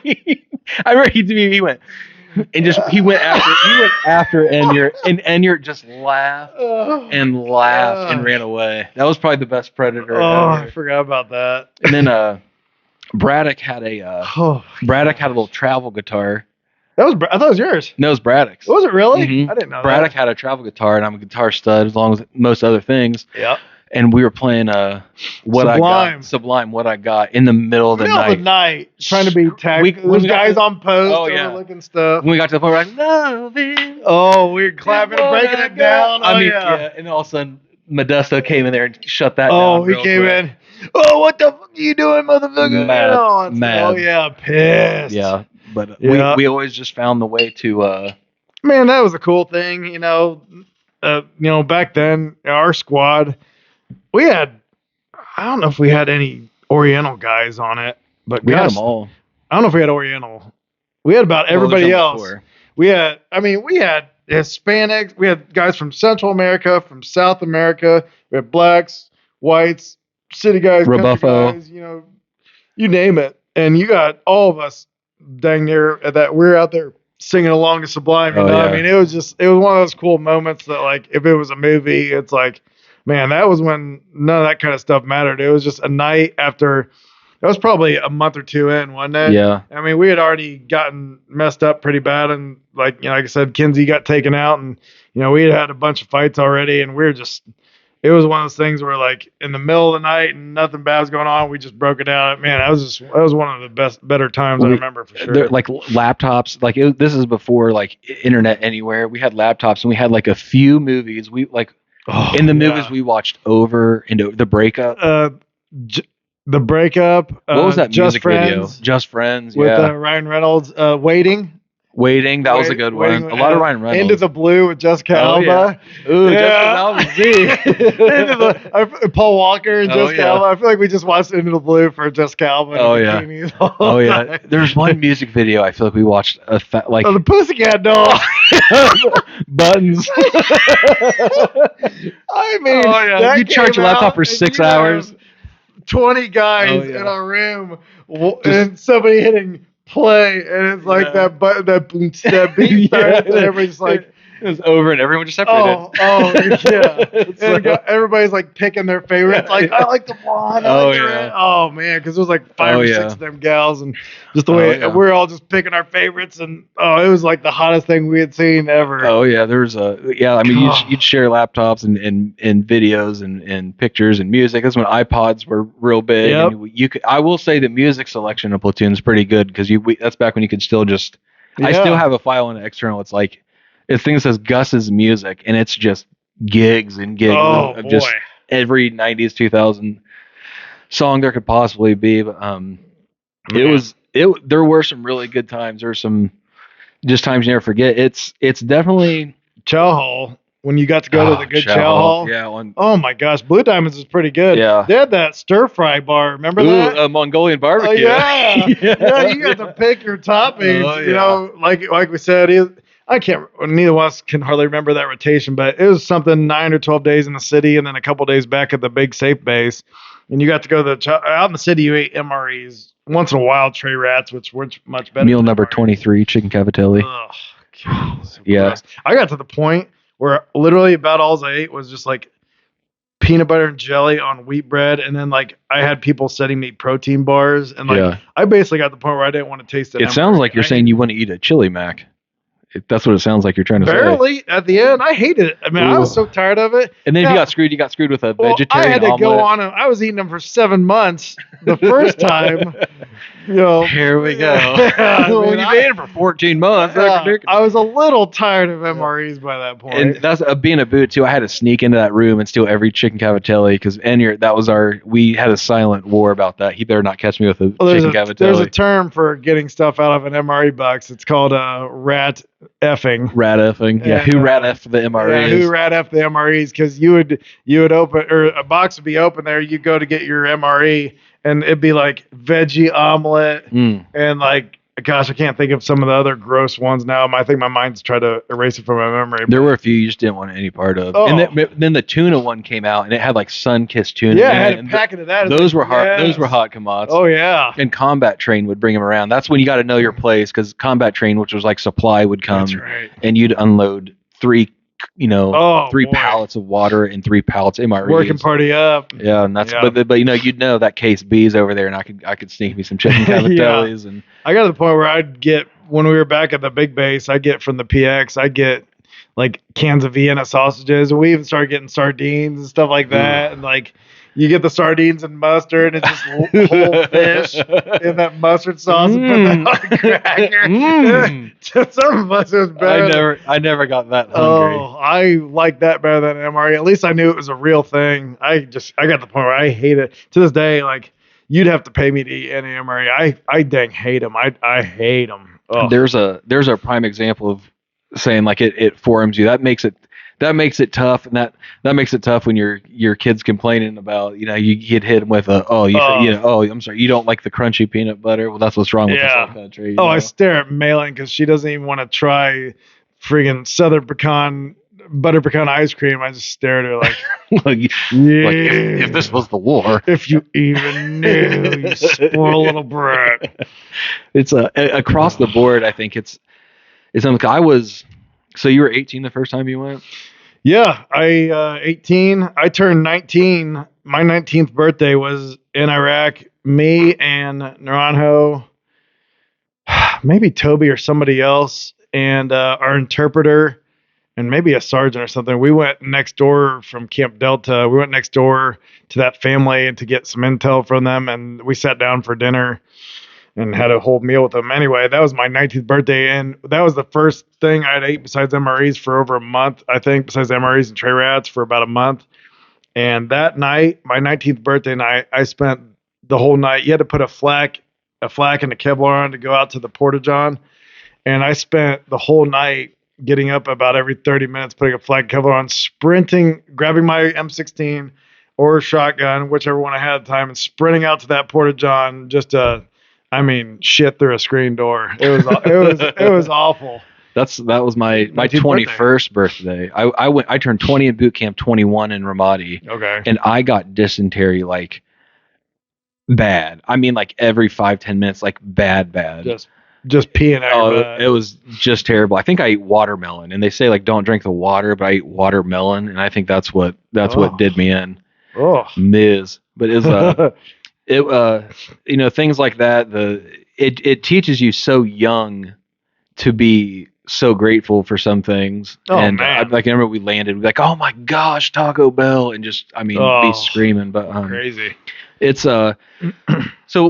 green. I remember he went. And he went after Enyer, and Enyer just laughed and ran away. That was probably the best predator. I forgot about that. And then Braddock had a little travel guitar. I thought it was yours. No, it was Braddock's. Was it really? Mm-hmm. I didn't know. Braddock had a travel guitar, and I'm a guitar stud as long as most other things. Yeah. And we were playing Sublime, What I Got in the middle of the night. Trying to be tagged. Those guys on post, overlooking stuff. When we got to the point, we're like, love it. Oh, we were clapping and breaking it down. And all of a sudden, Modesto came in there and shut that down. Oh, he came in. Oh, what the fuck are you doing, motherfucker? Mad. Oh, yeah, pissed. Yeah, but we always just found the way to... Man, that was a cool thing, back then, our squad... We had, I don't know if we had any Oriental guys on it, but we had them all. I don't know if we had Oriental. We had about everybody else. We had Hispanics. We had guys from Central America, from South America. We had blacks, whites, city guys, Rebuffo. guys, you name it. And you got all of us dang near that. We're out there singing along to Sublime. I mean, it was one of those cool moments that, like, if it was a movie, it's like, man, that was when none of that kind of stuff mattered. It was just a night after. That was probably a month or two in, wasn't it? Yeah. I mean, we had already gotten messed up pretty bad, and like I said, Kinsey got taken out, and we had a bunch of fights already, and we were just. It was one of those things where, like, in the middle of the night and nothing bad was going on, we just broke it down. Man, that was one of the better times I remember for sure. Like laptops, like this is before like internet anywhere. We had laptops, and we had like a few movies. Movies we watched over and over. The Breakup. The Breakup. What was that Just music Friends, video? Just Friends. With Ryan Reynolds. Waiting. That was a good one. A lot of Ryan Reynolds. Into the Blue with Jessica Alba. Yeah. Ooh, Jessica Alba. Paul Walker and Jessica Alba. I feel like we just watched Into the Blue for Jessica Alba. Yeah. There's one music video I feel like we watched the Pussycat Dolls. Buttons. I mean, you charge your laptop for 6 hours. 20 guys in a room and somebody hitting play, and it's like that beat starts, and everybody's like, It was over and everyone just separated. Yeah. Everybody's like picking their favorites. Like, I like the blonde. Oh man, because it was like 5 or 6 of them gals, and just the way we're all just picking our favorites, and it was like the hottest thing we had seen ever. Oh yeah, there's I mean, you'd share laptops and videos and pictures and music. That's when iPods were real big. Yep. And I will say the music selection of Platoon is pretty good because that's back when you could still just. I still have a file in external. It's like this thing that says Gus's music, and it's just gigs and gigs of just every 90s 2000 song there could possibly be. But there were some really good times. There were some just times you never forget. It's definitely chow hall when you got to go to the good chow hall. Yeah. Oh my gosh, Blue Diamonds was pretty good. Yeah. They had that stir fry bar. Remember that? A Mongolian barbecue. Yeah. You got to pick your toppings. You know, like we said, neither of us can hardly remember that rotation, but it was something 9 or 12 days in the city and then a couple days back at the big safe base. And you got to go to out in the city, you ate MREs. Once in a while, tray rats, which were much better. Meal number 23, chicken cavatelli. Oh, God, gross. I got to the point where literally about all I ate was just like peanut butter and jelly on wheat bread, and then like I had people sending me protein bars, and like I basically got to the point where I didn't want to taste it. It sounds like you're saying you want to eat a chili mac. That's what it sounds like you're trying to say. Barely at the end, I hated it. I mean, I was so tired of it. And then if you got screwed with a vegetarian I had to omelet. go on. I was eating them for 7 months the first time. Here we go. You've been eating for 14 months. I was a little tired of MREs by that point. And that's being a boot too. I had to sneak into that room and steal every chicken cavatelli because we had a silent war about that. He better not catch me with a chicken cavatelli. There's a term for getting stuff out of an MRE box. It's called rat effing. Rat effing. Yeah. Who rat F the MREs? Yeah, who rat F the MREs? Because you would open, or a box would be open there. You go to get your MRE. And it'd be like veggie omelet and like, gosh, I can't think of some of the other gross ones now. I think my mind's trying to erase it from my memory. There were a few you just didn't want any part of. And then the tuna one came out, and it had like sun-kissed tuna. Yeah, I had a packet of that. Those were hot. Those were hot commodities. Oh yeah. And Combat Train would bring them around. That's when you got to know your place because Combat Train, which was like supply, would come. That's right. And you'd unload three pallets of water and 3 pallets MREs. Working party up. Yeah, and that's but you'd know that case B's over there, and I could sneak me some chicken cavatellis. And I got to the point where I'd get, when we were back at the big base, I get from the PX, I get like cans of Vienna sausages. We even started getting sardines and stuff like that, and like. You get the sardines and mustard, and it's just whole fish in that mustard sauce and put that on a cracker. Some of us, it was better. I never got that hungry. Oh, I like that better than MRE. At least I knew it was a real thing. I got to the point where I hate it. To this day, like, you'd have to pay me to eat any MRE. I dang hate them. I hate them. Ugh. There's a prime example of saying like it forms you. That makes it tough, and that makes it tough when your kid's complaining about, you get hit him with I'm sorry, you don't like the crunchy peanut butter. Well, that's what's wrong with this whole country. I stare at Malin because she doesn't even want to try friggin' Southern butter pecan ice cream. I just stare at her like, if this was the war, if you even knew, you spoiled little brat. It's across the board. I think it's something. So you were 18 the first time you went? Yeah, 18. I turned 19. My 19th birthday was in Iraq. Me and Naranjo, maybe Toby or somebody else, and our interpreter, and maybe a sergeant or something. We went next door from Camp Delta. We went next door to that family and to get some intel from them, and we sat down for dinner and had a whole meal with them. Anyway, that was my 19th birthday, and that was the first thing I'd ate besides MREs for over a month, I think, besides MREs and tray rats for about a month. And that night, my 19th birthday night, I spent the whole night. You had to put a flak and a Kevlar on to go out to the porta-john. And I spent the whole night getting up about every 30 minutes, putting a flak and Kevlar on, sprinting, grabbing my M16 or shotgun, whichever one I had at the time, and sprinting out to that porta-john just to... shit through a screen door. It was awful. That was my 21st birthday. I turned 20 in boot camp, 21 in Ramadi. Okay. And I got dysentery like bad. I mean, like every 5-10 minutes, like bad. just peeing out your butt. It was just terrible. I think I ate watermelon, and they say like don't drink the water, but I ate watermelon, and I think that's what did me in. Oh, Miz. But things like that. It teaches you so young to be so grateful for some things. Oh, and man. I remember we landed, we'd be like, oh my gosh, Taco Bell, and just be screaming. But crazy. It's so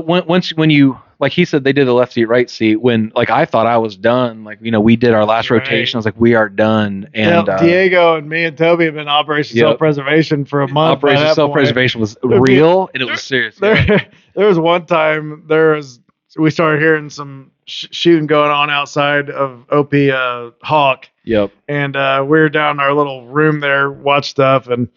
when you, like he said, they did the left seat, right seat. When like I thought I was done, like we did our last rotation. I was like, we are done. And Diego and me and Toby have been Operation Self-Preservation for a month. Operation Self-Preservation was real, and it was serious. There was one time we started hearing some shooting going on outside of OP Hawk. Yep. And we were down in our little room there, watch stuff, and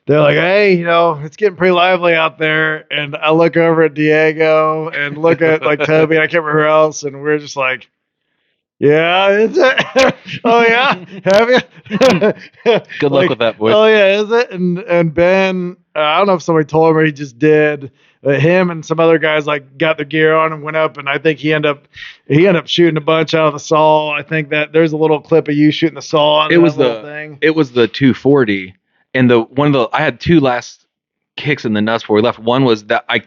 they're like, hey, it's getting pretty lively out there. And I look over at Diego and look at like Toby, and I can't remember who else, and we're just like, yeah, is it? Oh yeah, have you? Good luck with that, boy. Oh yeah, is it? And Ben, I don't know if somebody told him or he just did. Him and some other guys like got their gear on and went up, and I think he ended up shooting a bunch out of the saw. I think that there's a little clip of you shooting the saw. It was the 240, and I had two last kicks in the nuts before we left. One was that I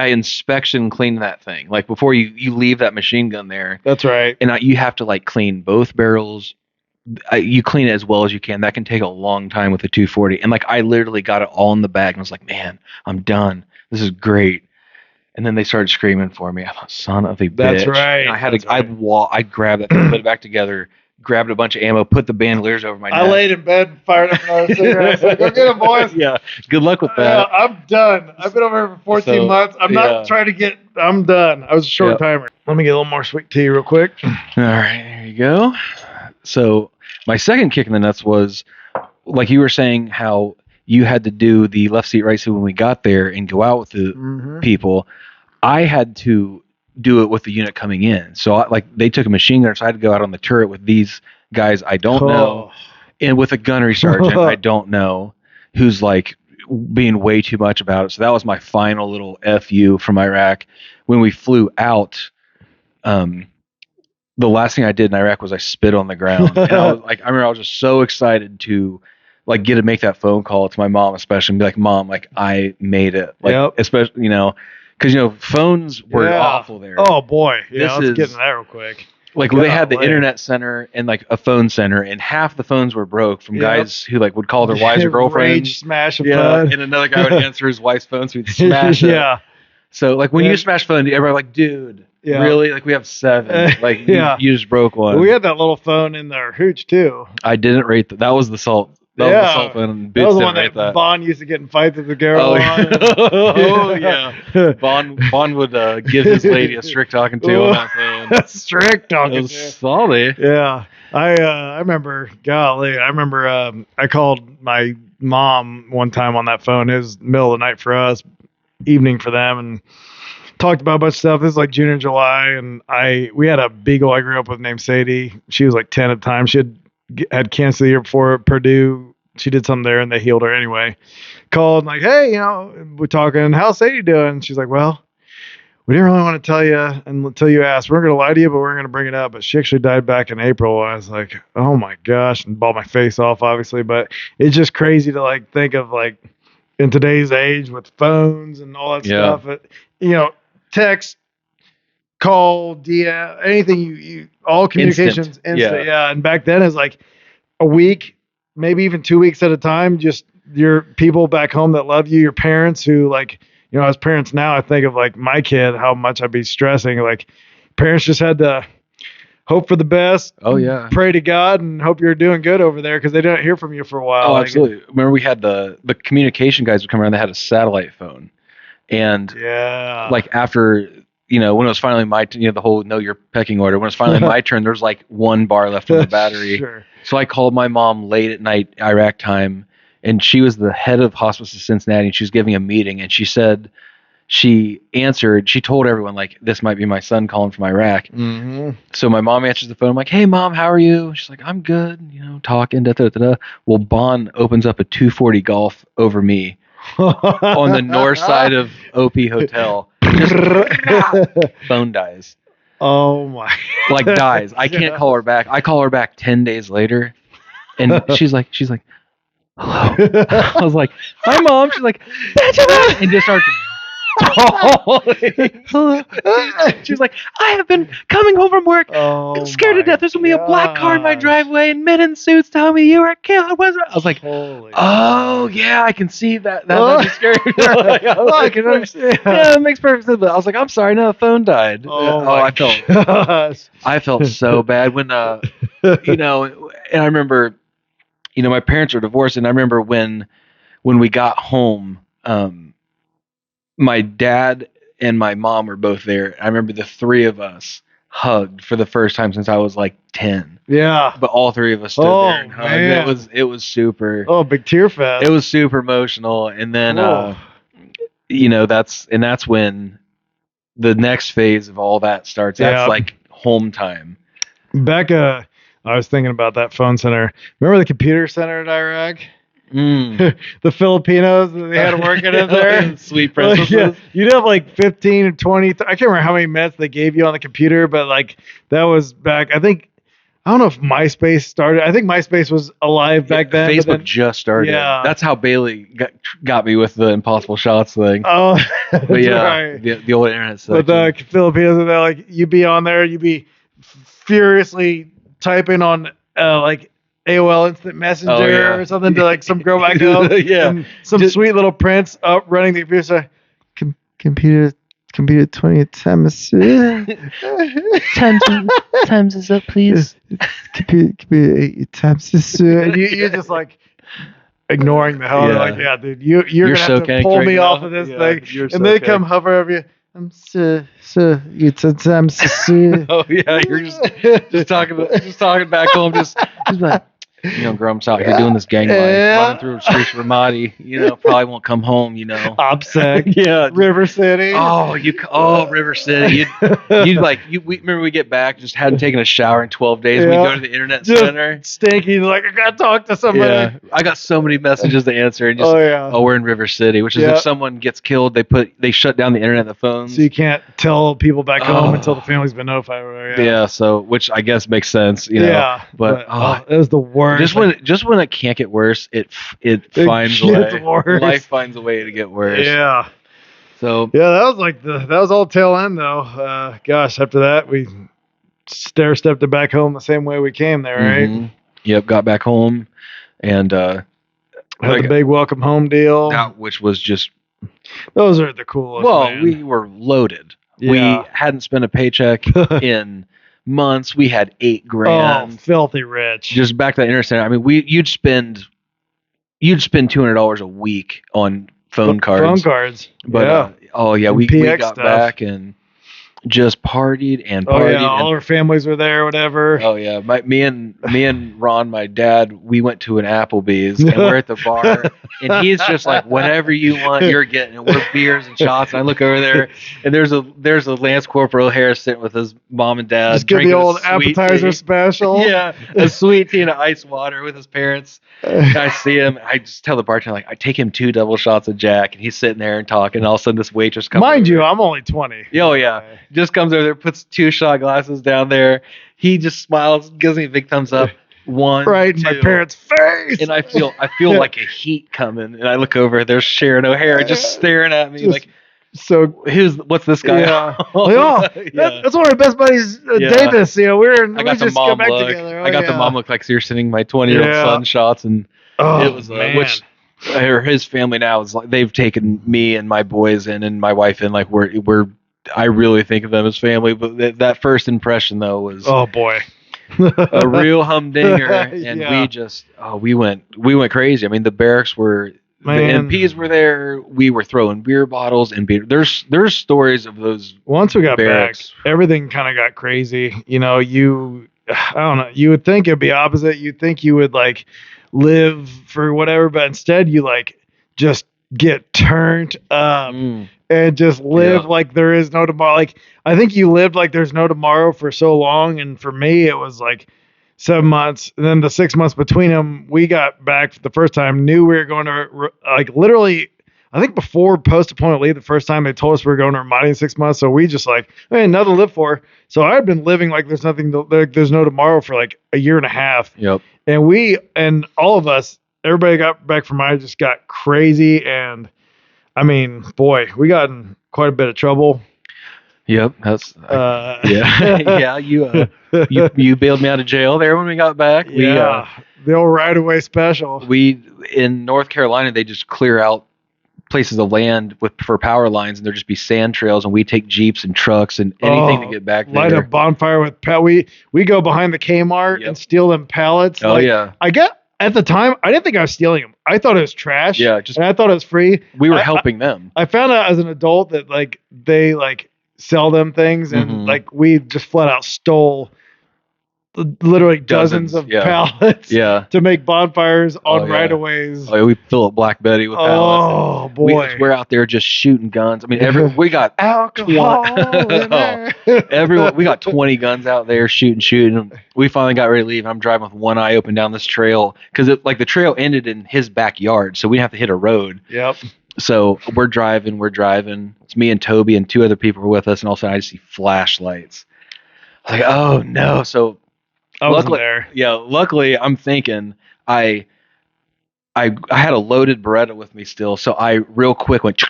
inspection cleaned that thing like before you leave that machine gun there. That's right. And you have to like clean both barrels. You clean it as well as you can. That can take a long time with the 240. And like I literally got it all in the bag and I was like, man, I'm done. This is great. And then they started screaming for me. I thought, son of a bitch. That's right. And I had I grabbed that thing, put it back together, grabbed a bunch of ammo, put the bandoliers over my neck. I laid in bed, fired up another cigarette. I said, go get them, boys. Yeah. Good luck with that. I'm done. I've been over here for 14 months. I'm not trying to get, I'm done. I was a short timer. Let me get a little more sweet tea real quick. All right. There you go. So my second kick in the nuts was, like you were saying, how you had to do the left seat, right seat when we got there and go out with the people. I had to do it with the unit coming in. So they took a machine gunner, so I had to go out on the turret with these guys I don't know, and with a gunnery sergeant I don't know, who's like being way too much about it. So that was my final little FU from Iraq. When we flew out, the last thing I did in Iraq was I spit on the ground. And I remember I was just so excited to like get to make that phone call to my mom, especially, and be like, Mom, like I made it. Like, especially, because phones were awful there. Oh boy, let's get into that real quick. Like they had the internet center and like a phone center, and half the phones were broke from guys who like would call their wives or girlfriends. Rage smash a phone. And another guy would answer his wife's phone, so he'd smash it. Yeah. So like when you smash phone, everybody like, dude, really? Like we have 7. Like you just broke one. We had that little phone in our hooch too. I didn't rate that. That was the salt. That was the salt phone. That was the one that Vaughn used to get in fights with the girl on. Oh yeah. Vaughn would give his lady a strict talking to on that phone. Strict talking. It was salty. Yeah. I remember. Golly, I remember. I called my mom one time on that phone. It was middle of the night for us, evening for them, and talked about a bunch of stuff. This is like June and July, and we had a beagle I grew up with named Sadie. She was like 10 at the time. She had cancer the year before at Purdue. She did something there and they healed her anyway. Called and like, hey, we're talking, how's Sadie doing? And she's like, well, we didn't really want to tell you until you asked. We're going to lie to you, but we're going to bring it up. But she actually died back in April. And I was like, oh my gosh, and bawled my face off, obviously. But it's just crazy to like think of like in today's age with phones and all that stuff. Text, call, DM, anything you all communications instant. Yeah. And back then it's like a week, maybe even 2 weeks at a time, just your people back home that love you, your parents who like, as parents now, I think of like my kid, how much I'd be stressing. Like parents just had to hope for the best. Oh yeah. Pray to God and hope you're doing good over there because they didn't hear from you for a while. Oh, absolutely. Remember we had the communication guys would come around, they had a satellite phone. And like after, when it was finally my the whole know your pecking order, when it was finally my turn, there was like 1 bar left on the battery. Sure. So I called my mom late at night, Iraq time, and she was the head of Hospice of Cincinnati, and she was giving a meeting, and she said, she told everyone, like, this might be my son calling from Iraq. Mm-hmm. So my mom answers the phone. I'm like, hey, Mom, how are you? She's like, I'm good, talking, da-da-da-da. Well, Bon opens up a 240 Golf over me on the north side of OP Hotel. Just phone dies. Oh my. Like dies. I can't call her back. I call her back 10 days later, and she's like, hello. I was like, hi mom. She's like, Benjamin, and just starts she was like, I have been coming home from work, scared to death. There's gonna be a black car in my driveway, and men in suits telling me you were killed. I was like, oh yeah, I can see that. That'd be scary. I can understand. Yeah, it makes perfect sense. But I was like, I'm sorry, no, the phone died. I felt so bad when and I remember, my parents were divorced, and I remember when we got home, my dad and my mom were both there. I remember the three of us hugged for the first time since I was like 10. Yeah. But all three of us stood there and hugged. Man. It was super. Oh, big tear fest. It was super emotional. And then, that's when the next phase of all that starts. That's like home time. Becca, I was thinking about that phone center. Remember the computer center at Iraq? The Filipinos that they had working in there. Sweet princesses. Yeah, you'd have like 15 or 20. I can't remember how many minutes they gave you on the computer, but like that was back. I don't know if MySpace started. I think MySpace was alive back then. Facebook just started. Yeah. That's how Bailey got me with the Impossible Shots thing. Oh, but yeah, right. the old internet section. But the Filipinos, they're like, you'd be on there, you'd be furiously typing on like AOL Instant Messenger or something to like some girl back home. And some sweet little prince up running the computer. Computer 20 times. times is up, please. Computer 8 times this. And you're just like ignoring the hell. Like, yeah, dude, you're gonna have to pull me off of this thing. And they come hover over you. I'm so you times. Oh yeah, you're just talking back home, just like. Grumps out here doing this gang life, running through the streets of Ramadi. Probably won't come home. OPSEC. Yeah. River City. River City. We remember we get back, just hadn't taken a shower in 12 days. Yeah. We go to the internet center. Stinky, like I gotta talk to somebody. Yeah. I got so many messages to answer, and we're in River City, which is if someone gets killed, they shut down the internet and the phones. So you can't tell people back home until the family's been notified. Yeah. So which I guess makes sense. But it was the worst. Just when it can't get worse, it finds a way. Worse. Life finds a way to get worse. Yeah. So that was all tail end though. Gosh, after that we stair-stepped it back home the same way we came there, right? Mm-hmm. Yep, got back home and had the big welcome home deal, which was just those are the coolest. Well, man. We were loaded. Yeah. We hadn't spent a paycheck in months. We had $8,000. Oh, filthy rich. Just back to the internet. I mean, you'd spend $200 a week on phone cards. But we got stuff. Back and just partied and partied. Oh yeah, all our families were there, whatever. Oh yeah, me and Ron, my dad, we went to an Applebee's and we're at the bar, and he's just like, whatever you want, you're getting. And we're beers and shots. And I look over there, and there's a Lance Corporal Harris sitting with his mom and dad, just drinking the old appetizer special. Yeah, a sweet tea and ice water with his parents. And I see him. I just tell the bartender, like, I take him 2 double shots of Jack, and he's sitting there and talking. And all of a sudden, this waitress comes. Mind you, I'm only 20. Oh yeah. Just comes over there, puts 2 shot glasses down there. He just smiles, gives me a big thumbs up. 1, right 2. In my parents' face. And I feel like a heat coming. And I look over, there's Sharon O'Hara just staring at me like, so what's this guy? Yeah. That's one of our best buddies, Davis. We just got back together. I got the mom look like so you're sending my 20-year-old son shots, and it was which his family now is like they've taken me and my boys in and my wife in, like we're I really think of them as family, but that first impression though was oh boy, a real humdinger, and we just we went crazy. I mean, the barracks were the MPs were there. We were throwing beer bottles and beer. There's stories of those. Once we got barracks, back, everything kind of got crazy. I don't know. You would think it'd be opposite. You'd think you would like live for whatever, but instead you like just get turned up. And just live like there is no tomorrow. Like I think you lived like there's no tomorrow for so long, and for me it was like 7 months. And then the 6 months between them, we got back for the first time. Knew we were going to like literally I think before post-deployment leave, the first time they told us we were going to Ramadi in 6 months, so we just like, hey, nothing to live for. So I've been living like there's nothing, there's no tomorrow for like a year and a half. Yep. And all of us, everybody got back from Ramadi, just got crazy. And I mean, boy, we got in quite a bit of trouble. Yep, that's yeah. You bailed me out of jail there when we got back. Yeah, the old right away special. We in North Carolina, they just clear out places of land for power lines, and there just be sand trails, and we take jeeps and trucks and anything to get back there. Light a bonfire with we go behind the Kmart and steal them pallets. Oh yeah, at the time, I didn't think I was stealing them. I thought it was trash. Yeah, and I thought it was free. We were helping them. I found out as an adult that like they like sell them things, and like we just flat out stole literally dozens of pallets to make bonfires on right-of-ways. Oh, yeah, we fill up Black Betty with pallets. Oh, boy. We're out there just shooting guns. I mean, we got alcohol we got 20 guns out there shooting. We finally got ready to leave. I'm driving with one eye open down this trail because like the trail ended in his backyard, so we have to hit a road. Yep. So we're driving. It's me and Toby and 2 other people were with us, and all of a sudden I just see flashlights. I was like, oh no. So luckily I'm thinking I had a loaded Beretta with me still, so I real quick went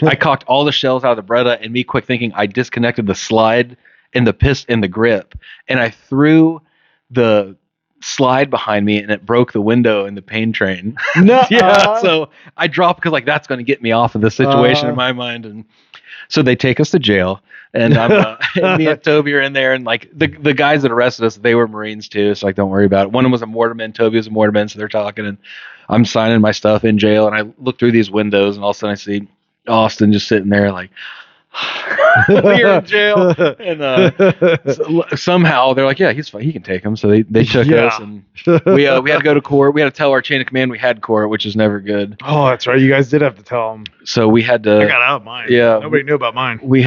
I cocked all the shells out of the Beretta, and me quick thinking I disconnected the slide and the grip, and I threw the slide behind me, and it broke the window in the pain train. No. Yeah, so I dropped because like that's going to get me off of the situation in my mind. And so they take us to jail, and and me and Toby are in there, and like the guys that arrested us, they were Marines too, so like don't worry about it. One of them was a mortarman, Toby was a mortarman, so they're talking, and I'm signing my stuff in jail, and I look through these windows, and all of a sudden I see Austin just sitting there like, you're in jail. And somehow they're like, yeah, he's fine, he can take him. So they took us, and we had to go to court. We had to tell our chain of command we had court, which is never good. Oh, that's right. You guys did have to tell them. So we had to. I got out of mine. Yeah, nobody knew about mine. We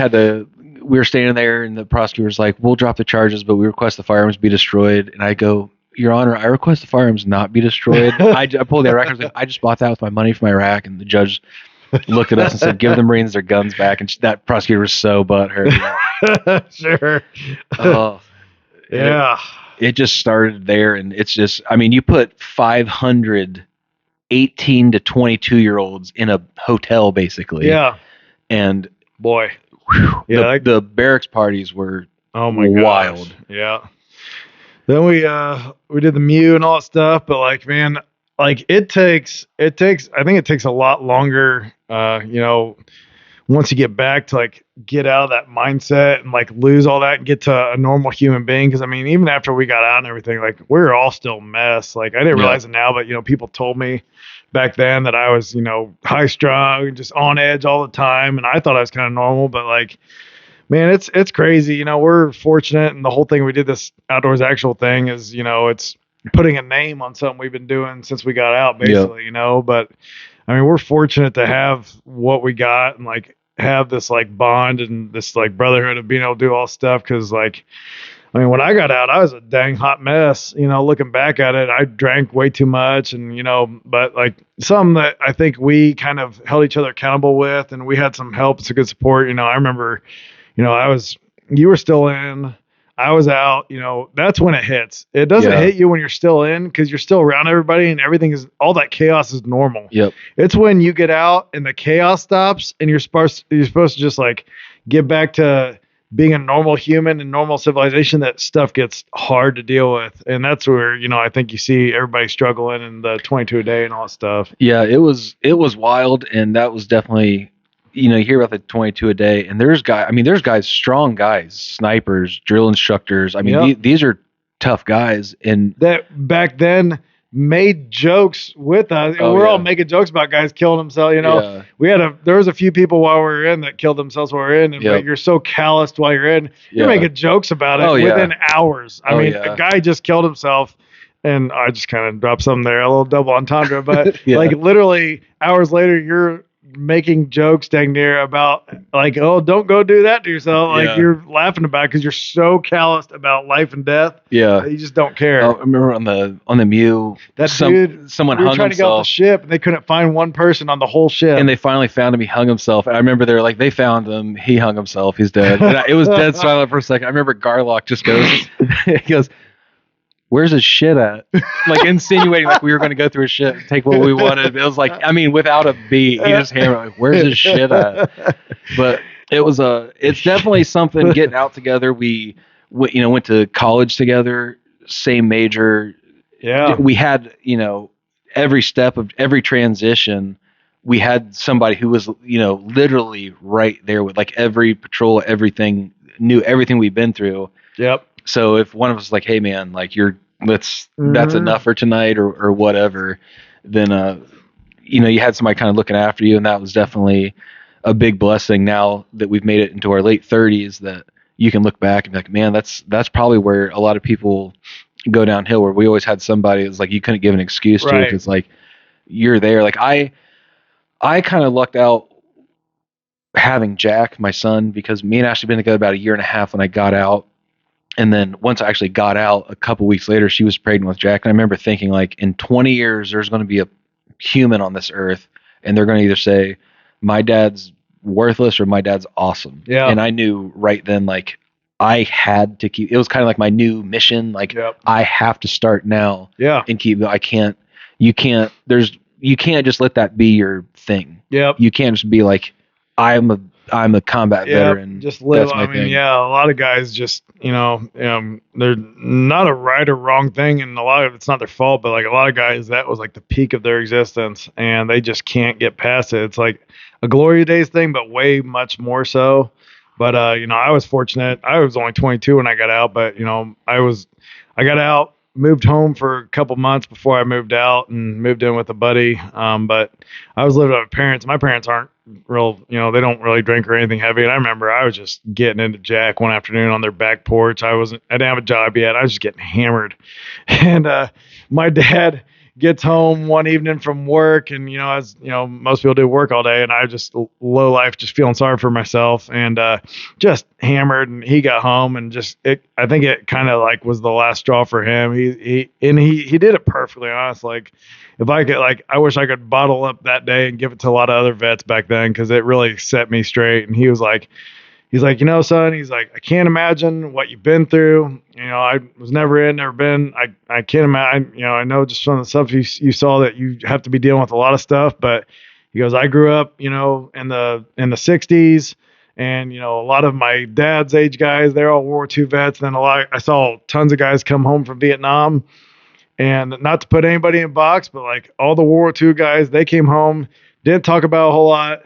were standing there, and the prosecutor's like, we'll drop the charges, but we request the firearms be destroyed. And I go, Your Honor, I request the firearms not be destroyed. I pulled the records. I just bought that with my money from Iraq, and the judge looked at us and said, give the Marines their guns back. And that prosecutor was so butthurt. Sure. Oh, yeah. It just started there. And it's just, I mean, you put 500 18 to 22-year-olds in a hotel, basically. Yeah. And boy, the barracks parties were wild. Gosh. Yeah. Then we did the Mew and all that stuff, but like, man, like I think it takes a lot longer, once you get back to like get out of that mindset and like lose all that and get to a normal human being. Cause I mean, even after we got out and everything, like we were all still a mess. Like I didn't realize it now, but people told me back then that I was, high strung and just on edge all the time. And I thought I was kind of normal, but like, man, it's crazy. We're fortunate. And the whole thing, we did this outdoors actual thing is, it's putting a name on something we've been doing since we got out, basically, but I mean, we're fortunate to have what we got and like have this like bond and this like brotherhood of being able to do all stuff. Cause like, I mean, when I got out, I was a dang hot mess, looking back at it, I drank way too much and, but like some that I think we kind of held each other accountable with, and we had some help, some good support. I remember, you were still in, I was out, that's when it hits. It doesn't hit you when you're still in because you're still around everybody and everything is, all that chaos is normal. Yep. It's when you get out and the chaos stops and you're supposed to just like get back to being a normal human and normal civilization that stuff gets hard to deal with. And that's where, I think you see everybody struggling in the 22 a day and all that stuff. Yeah, it was wild. And that was definitely, you hear about the 22 a day, and there's guys, strong guys, snipers, drill instructors. I mean, these are tough guys, and that back then made jokes with us. And we're all making jokes about guys killing themselves. There was a few people while we were in that killed themselves while we were in, and but you're so calloused while you're in. You're making jokes about it within hours. I mean, a guy just killed himself. And I just kind of dropped something there, a little double entendre, but like literally hours later, you're making jokes dang near about like, oh, don't go do that to yourself. Like you're laughing about it because you're so calloused about life and death. Yeah. That you just don't care. I remember on the Mew, someone hung trying to get off the ship and they couldn't find one person on the whole ship. And they finally found him. He hung himself. And I remember they're like, they found him. He hung himself. He's dead. And it was dead silent for a second. I remember Garlock just goes, he goes, where's his shit at? Like insinuating like we were going to go through his shit and take what we wanted. It was like, I mean, without a beat, he just hammered like, where's his shit at? But it's definitely something getting out together. We went to college together, same major. Yeah. We had, every step of every transition, we had somebody who was, literally right there with like every patrol, everything, knew everything we've been through. Yep. So if one of us is like, hey man, like that's enough for tonight or whatever, then, you had somebody kind of looking after you. And that was definitely a big blessing now that we've made it into our late 30s that you can look back and be like, man, that's probably where a lot of people go downhill, where we always had somebody that's like, you couldn't give an excuse to it. Cause like you're there. Like I kind of lucked out having Jack, my son, because me and Ashley been together about a year and a half when I got out. And then once I actually got out, a couple weeks later, she was pregnant with Jack. And I remember thinking, like, in 20 years, there's going to be a human on this earth, and they're going to either say, my dad's worthless or my dad's awesome. Yeah. And I knew right then, like, I had to keep. It was kind of like my new mission. Like, I have to start now. Yeah. And keep. You can't just let that be your thing. Yep. You can't just be like, I'm a combat veteran. Just live. That's my thing. A lot of guys just, they're not a right or wrong thing, and a lot of it's not their fault, but like a lot of guys, that was like the peak of their existence, and they just can't get past it. It's like a glory days thing, but way much more so. But I was fortunate. I was only 22 when I got out, but I got out, moved home for a couple months before I moved out, and moved in with a buddy. But I was living with my parents. My parents aren't real, they don't really drink or anything heavy. And I remember I was just getting into Jack one afternoon on their back porch. I didn't have a job yet. I was just getting hammered. And my dad gets home one evening from work, and as most people do, work all day, and I just low life, just feeling sorry for myself, and just hammered. And he got home, and I think it kind of like was the last straw for him. He did it perfectly, honest. Like, if I could, like, I wish I could bottle up that day and give it to a lot of other vets back then, because it really set me straight. And he's like, son, he's like, I can't imagine what you've been through. I was never been. I can't imagine, I know just from the stuff you saw that you have to be dealing with a lot of stuff, but he goes, I grew up, in the 60s, and, a lot of my dad's age guys, they're all World War II vets. And then I saw tons of guys come home from Vietnam, and not to put anybody in a box, but like all the World War II guys, they came home, didn't talk about a whole lot,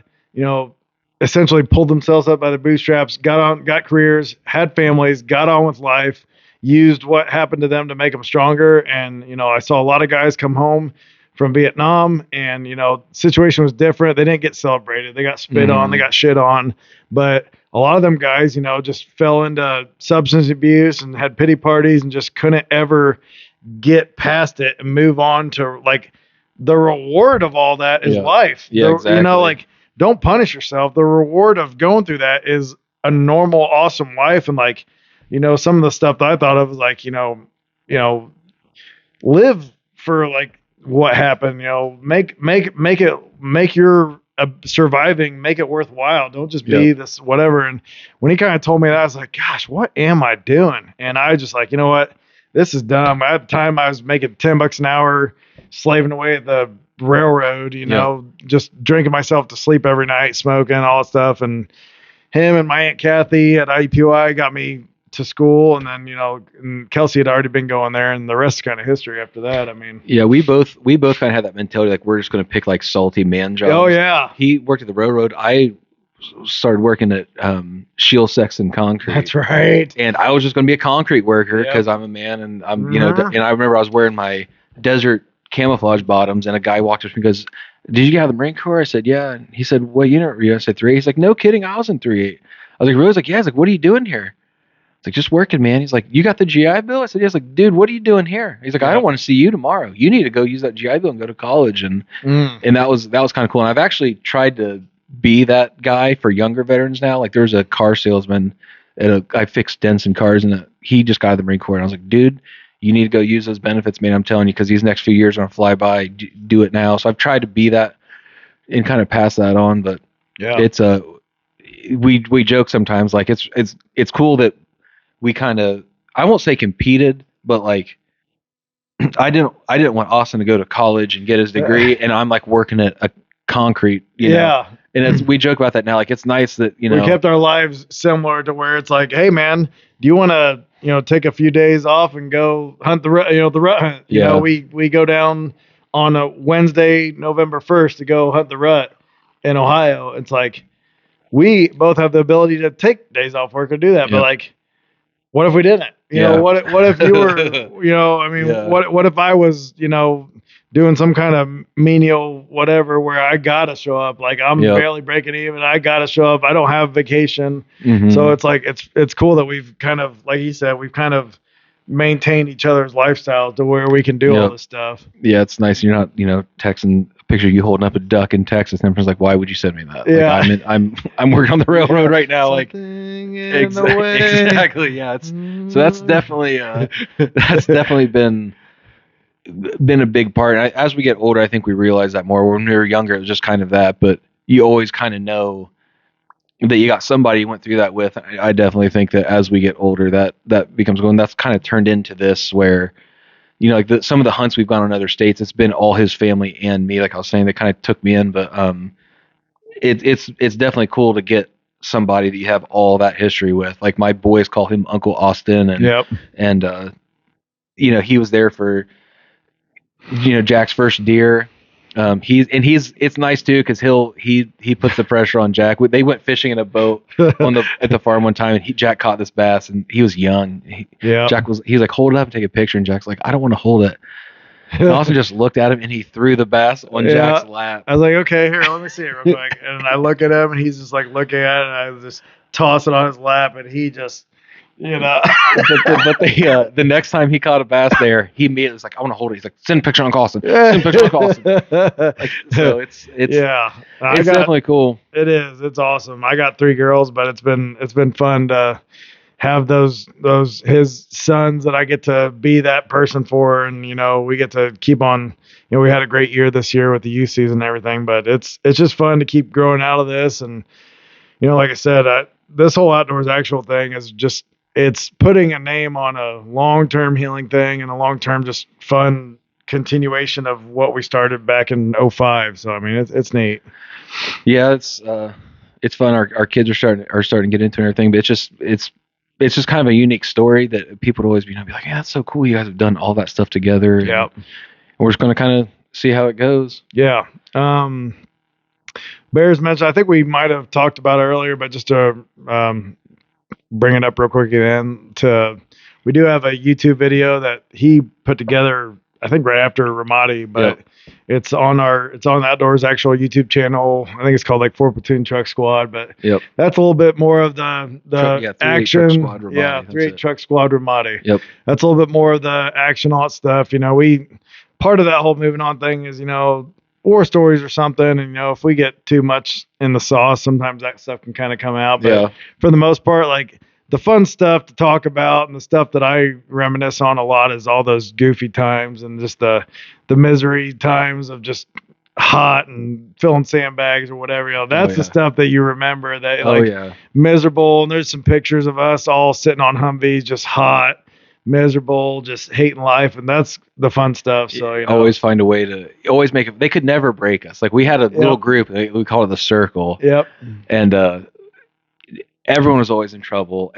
essentially pulled themselves up by their bootstraps, got careers, had families, got on with life, used what happened to them to make them stronger. And, I saw a lot of guys come home from Vietnam, and, situation was different. They didn't get celebrated. They got spit on, they got shit on. But a lot of them guys, just fell into substance abuse and had pity parties and just couldn't ever get past it and move on to, like, the reward of all that is life. Yeah, exactly. Like, don't punish yourself. The reward of going through that is a normal, awesome life. And like, some of the stuff that I thought of was like, live for like what happened, make your surviving, make it worthwhile. Don't just be this whatever. And when he kind of told me that, I was like, gosh, what am I doing? And I just like, you know what, this is dumb. At the time I was making $10 an hour, slaving away at the railroad, just drinking myself to sleep every night, smoking, all that stuff. And him and my Aunt Kathy at IUPUI got me to school, and then and Kelsey had already been going there, and the rest is kind of history after that. I mean, we both kind of had that mentality, like we're just going to pick like salty man jobs. Oh yeah, he worked at the railroad. I started working at Shield Sex and Concrete. That's right. And I was just going to be a concrete worker because I'm a man, and I'm and I remember I was wearing my desert camouflage bottoms, and a guy walked up to me and goes, did you get out of the Marine Corps? I said, yeah. And he said, what unit were you? I said, 3. He's like, no kidding, I was in 3. I was like, really? He's like, yeah. He's like, what are you doing here? It's like, just working, man. He's like, you got the GI Bill? I said, yes. Like, dude, what are you doing here? He's like, I don't want to see you tomorrow. You need to go use that GI Bill and go to college. And that was kind of cool. And I've actually tried to be that guy for younger veterans now. Like, there's a car salesman I fixed dents in cars, and he just got out of the Marine Corps. And I was like, dude, you need to go use those benefits, man. I'm telling you, because these next few years are gonna fly by. Do it now. So I've tried to be that and kind of pass that on. But it's we joke sometimes, like it's cool that we kind of, I won't say competed, but like I didn't want Austin to go to college and get his degree, and I'm like working at a concrete, you know. And we joke about that now. Like, it's nice that, you know, we kept our lives similar to where it's like, hey man, do you want to, you know, take a few days off and go hunt the rut hunt? You know, we go down on a Wednesday, November 1st to go hunt the rut in Ohio. It's like, we both have the ability to take days off work and do that, but like, what if we didn't? You know, what if you were, you know, I mean, what if I was, you know, doing some kind of menial whatever where I gotta show up, like I'm barely breaking even, I gotta show up, I don't have vacation. So it's like, it's cool that we've kind of, like you said, we've kind of maintained each other's lifestyle to where we can do all this stuff. Yeah, it's nice. You're not, you know, texting a picture of you holding up a duck in Texas, and everyone's like, why would you send me that? Like, I'm working on the railroad right now. Like, exactly. Yeah. So that's definitely been a big part. And as we get older, I think we realize that more. When we were younger, it was just kind of that, but you always kind of know that you got somebody you went through that with. I definitely think that as we get older, that becomes going. That's kind of turned into this where, you know, like some of the hunts we've gone on other states, it's been all his family and me. Like I was saying, they kind of took me in, but it's definitely cool to get somebody that you have all that history with. Like, my boys call him Uncle Austin, and you know, he was there for, you know, Jack's first deer. It's nice too, because he puts the pressure on Jack. They went fishing in a boat at the farm one time, and Jack caught this bass, and he was young. Jack was like, hold it up and take a picture, and Jack's like, I don't want to hold it. And Austin just looked at him, and he threw the bass on Jack's lap. I was like, okay, here, let me see it real quick. And I look at him, and he's just like looking at it, and I just toss it on his lap, and he just, you know. but the next time he caught a bass there, he immediately was like, I want to hold it. He's like, send a picture on Austin. Send a picture on Austin. Like, so it's definitely cool. It is. It's awesome. I got 3 girls, but it's been fun to have those his sons that I get to be that person for, and you know, we get to keep on. You know, we had a great year this year with the youth season and everything, but it's just fun to keep growing out of this. And you know, like I said, this whole outdoors actual thing is just, it's putting a name on a long-term healing thing and a long-term just fun continuation of what we started back in 2005. So I mean, it's neat. Yeah, it's fun. Our kids are starting to get into it and everything, but it's just kind of a unique story that people would always be like, yeah, that's so cool. You guys have done all that stuff together. Yeah. And we're just going to kind of see how it goes. Yeah. Bears mentioned, I think we might have talked about it earlier, but just to bring it up real quick again, we do have a YouTube video that he put together, I think right after Ramadi, but it's on the Outdoors actual YouTube channel. I think it's called like 4 Platoon Truck Squad, but that's a little bit more of the action. 3-8 Truck Squad Ramadi. Yep. That's a little bit more of the action, all that stuff. You know, part of that whole moving on thing is, you know, war stories or something, and you know, if we get too much in the sauce, sometimes that stuff can kind of come out, but for the most part, like the fun stuff to talk about and the stuff that I reminisce on a lot is all those goofy times and just the misery times of just hot and filling sandbags or whatever. You know, that's the stuff that you remember, that miserable. And there's some pictures of us all sitting on Humvees, just hot, miserable, just hating life, and that's the fun stuff. So you know, always find a way to always make it. They could never break us. Like, we had a little group, we call it the Circle. And everyone was always in trouble.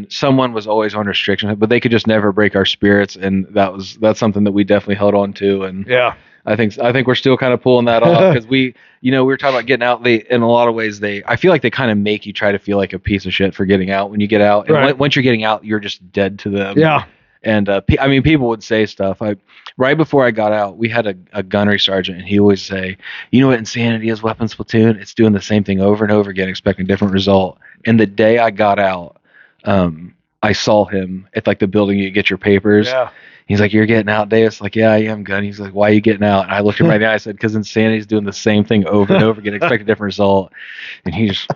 Someone was always on restriction, but they could just never break our spirits, and that's something that we definitely held on to. And I think we're still kind of pulling that off, because we were talking about getting out. In a lot of ways, I feel like they kind of make you try to feel like a piece of shit for getting out when you get out. And once you're getting out, you're just dead to them. Yeah. And people would say stuff. Right before I got out, we had a gunnery sergeant, and he always say, you know what insanity is, weapons platoon? It's doing the same thing over and over again, expecting a different result. And the day I got out, I saw him at like the building you get your papers. Yeah. He's like, "You're getting out, Davis?" Like, "Yeah, I am, Gun." He's like, "Why are you getting out?" And I looked him right in the eye. I said, "Because Insanity's doing the same thing over and over again, expect a different result." And he just,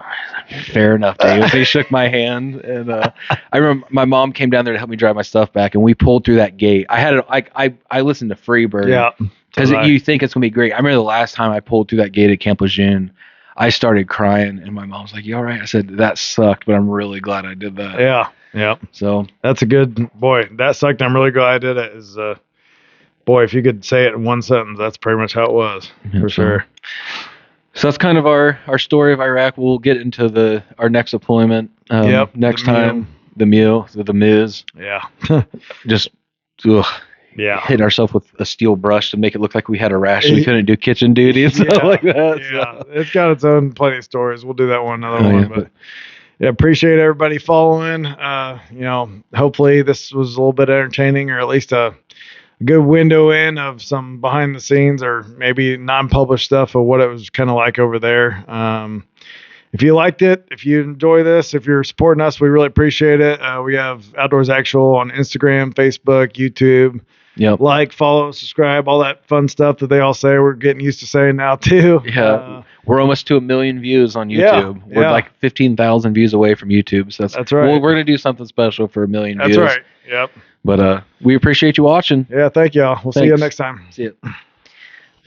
"Fair enough, Davis." He shook my hand, and I remember my mom came down there to help me drive my stuff back, and we pulled through that gate. I listened to Freebird, Yeah, because you think it's gonna be great. I remember the last time I pulled through that gate at Camp Lejeune, I started crying, and my mom was like, "You all right?" I said, "That sucked, but I'm really glad I did that." Yeah. Yeah. So that's a good boy. That sucked. I'm really glad I did it. Is boy, if you could say it in one sentence, that's pretty much how it was for sure. So that's kind of our story of Iraq. We'll get into our next deployment next time. The Miz. Yeah. Just hitting ourselves with a steel brush to make it look like we had a rash. We couldn't do kitchen duty and stuff like that. Yeah, it's got its own plenty of stories. We'll do that another one. But yeah, appreciate everybody following. Hopefully this was a little bit entertaining, or at least a good window in of some behind the scenes, or maybe non-published stuff of what it was kind of like over there. If you liked it, if you enjoy this, if you're supporting us, we really appreciate it. We have Outdoors Actual on Instagram, Facebook, YouTube. Yep. Like, follow, subscribe, all that fun stuff that they all say. We're getting used to saying now too. Yeah. We're almost to 1 million views on YouTube. We're like 15,000 views away from YouTube. So that's right. Well, we're going to do something special for 1 million views. That's right. Yep. But we appreciate you watching. Yeah, thank y'all. We'll see you next time. See you.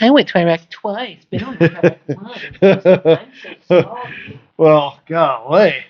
I went to Iraq twice, but I only went to Iraq once. I'm so sorry. Well, golly.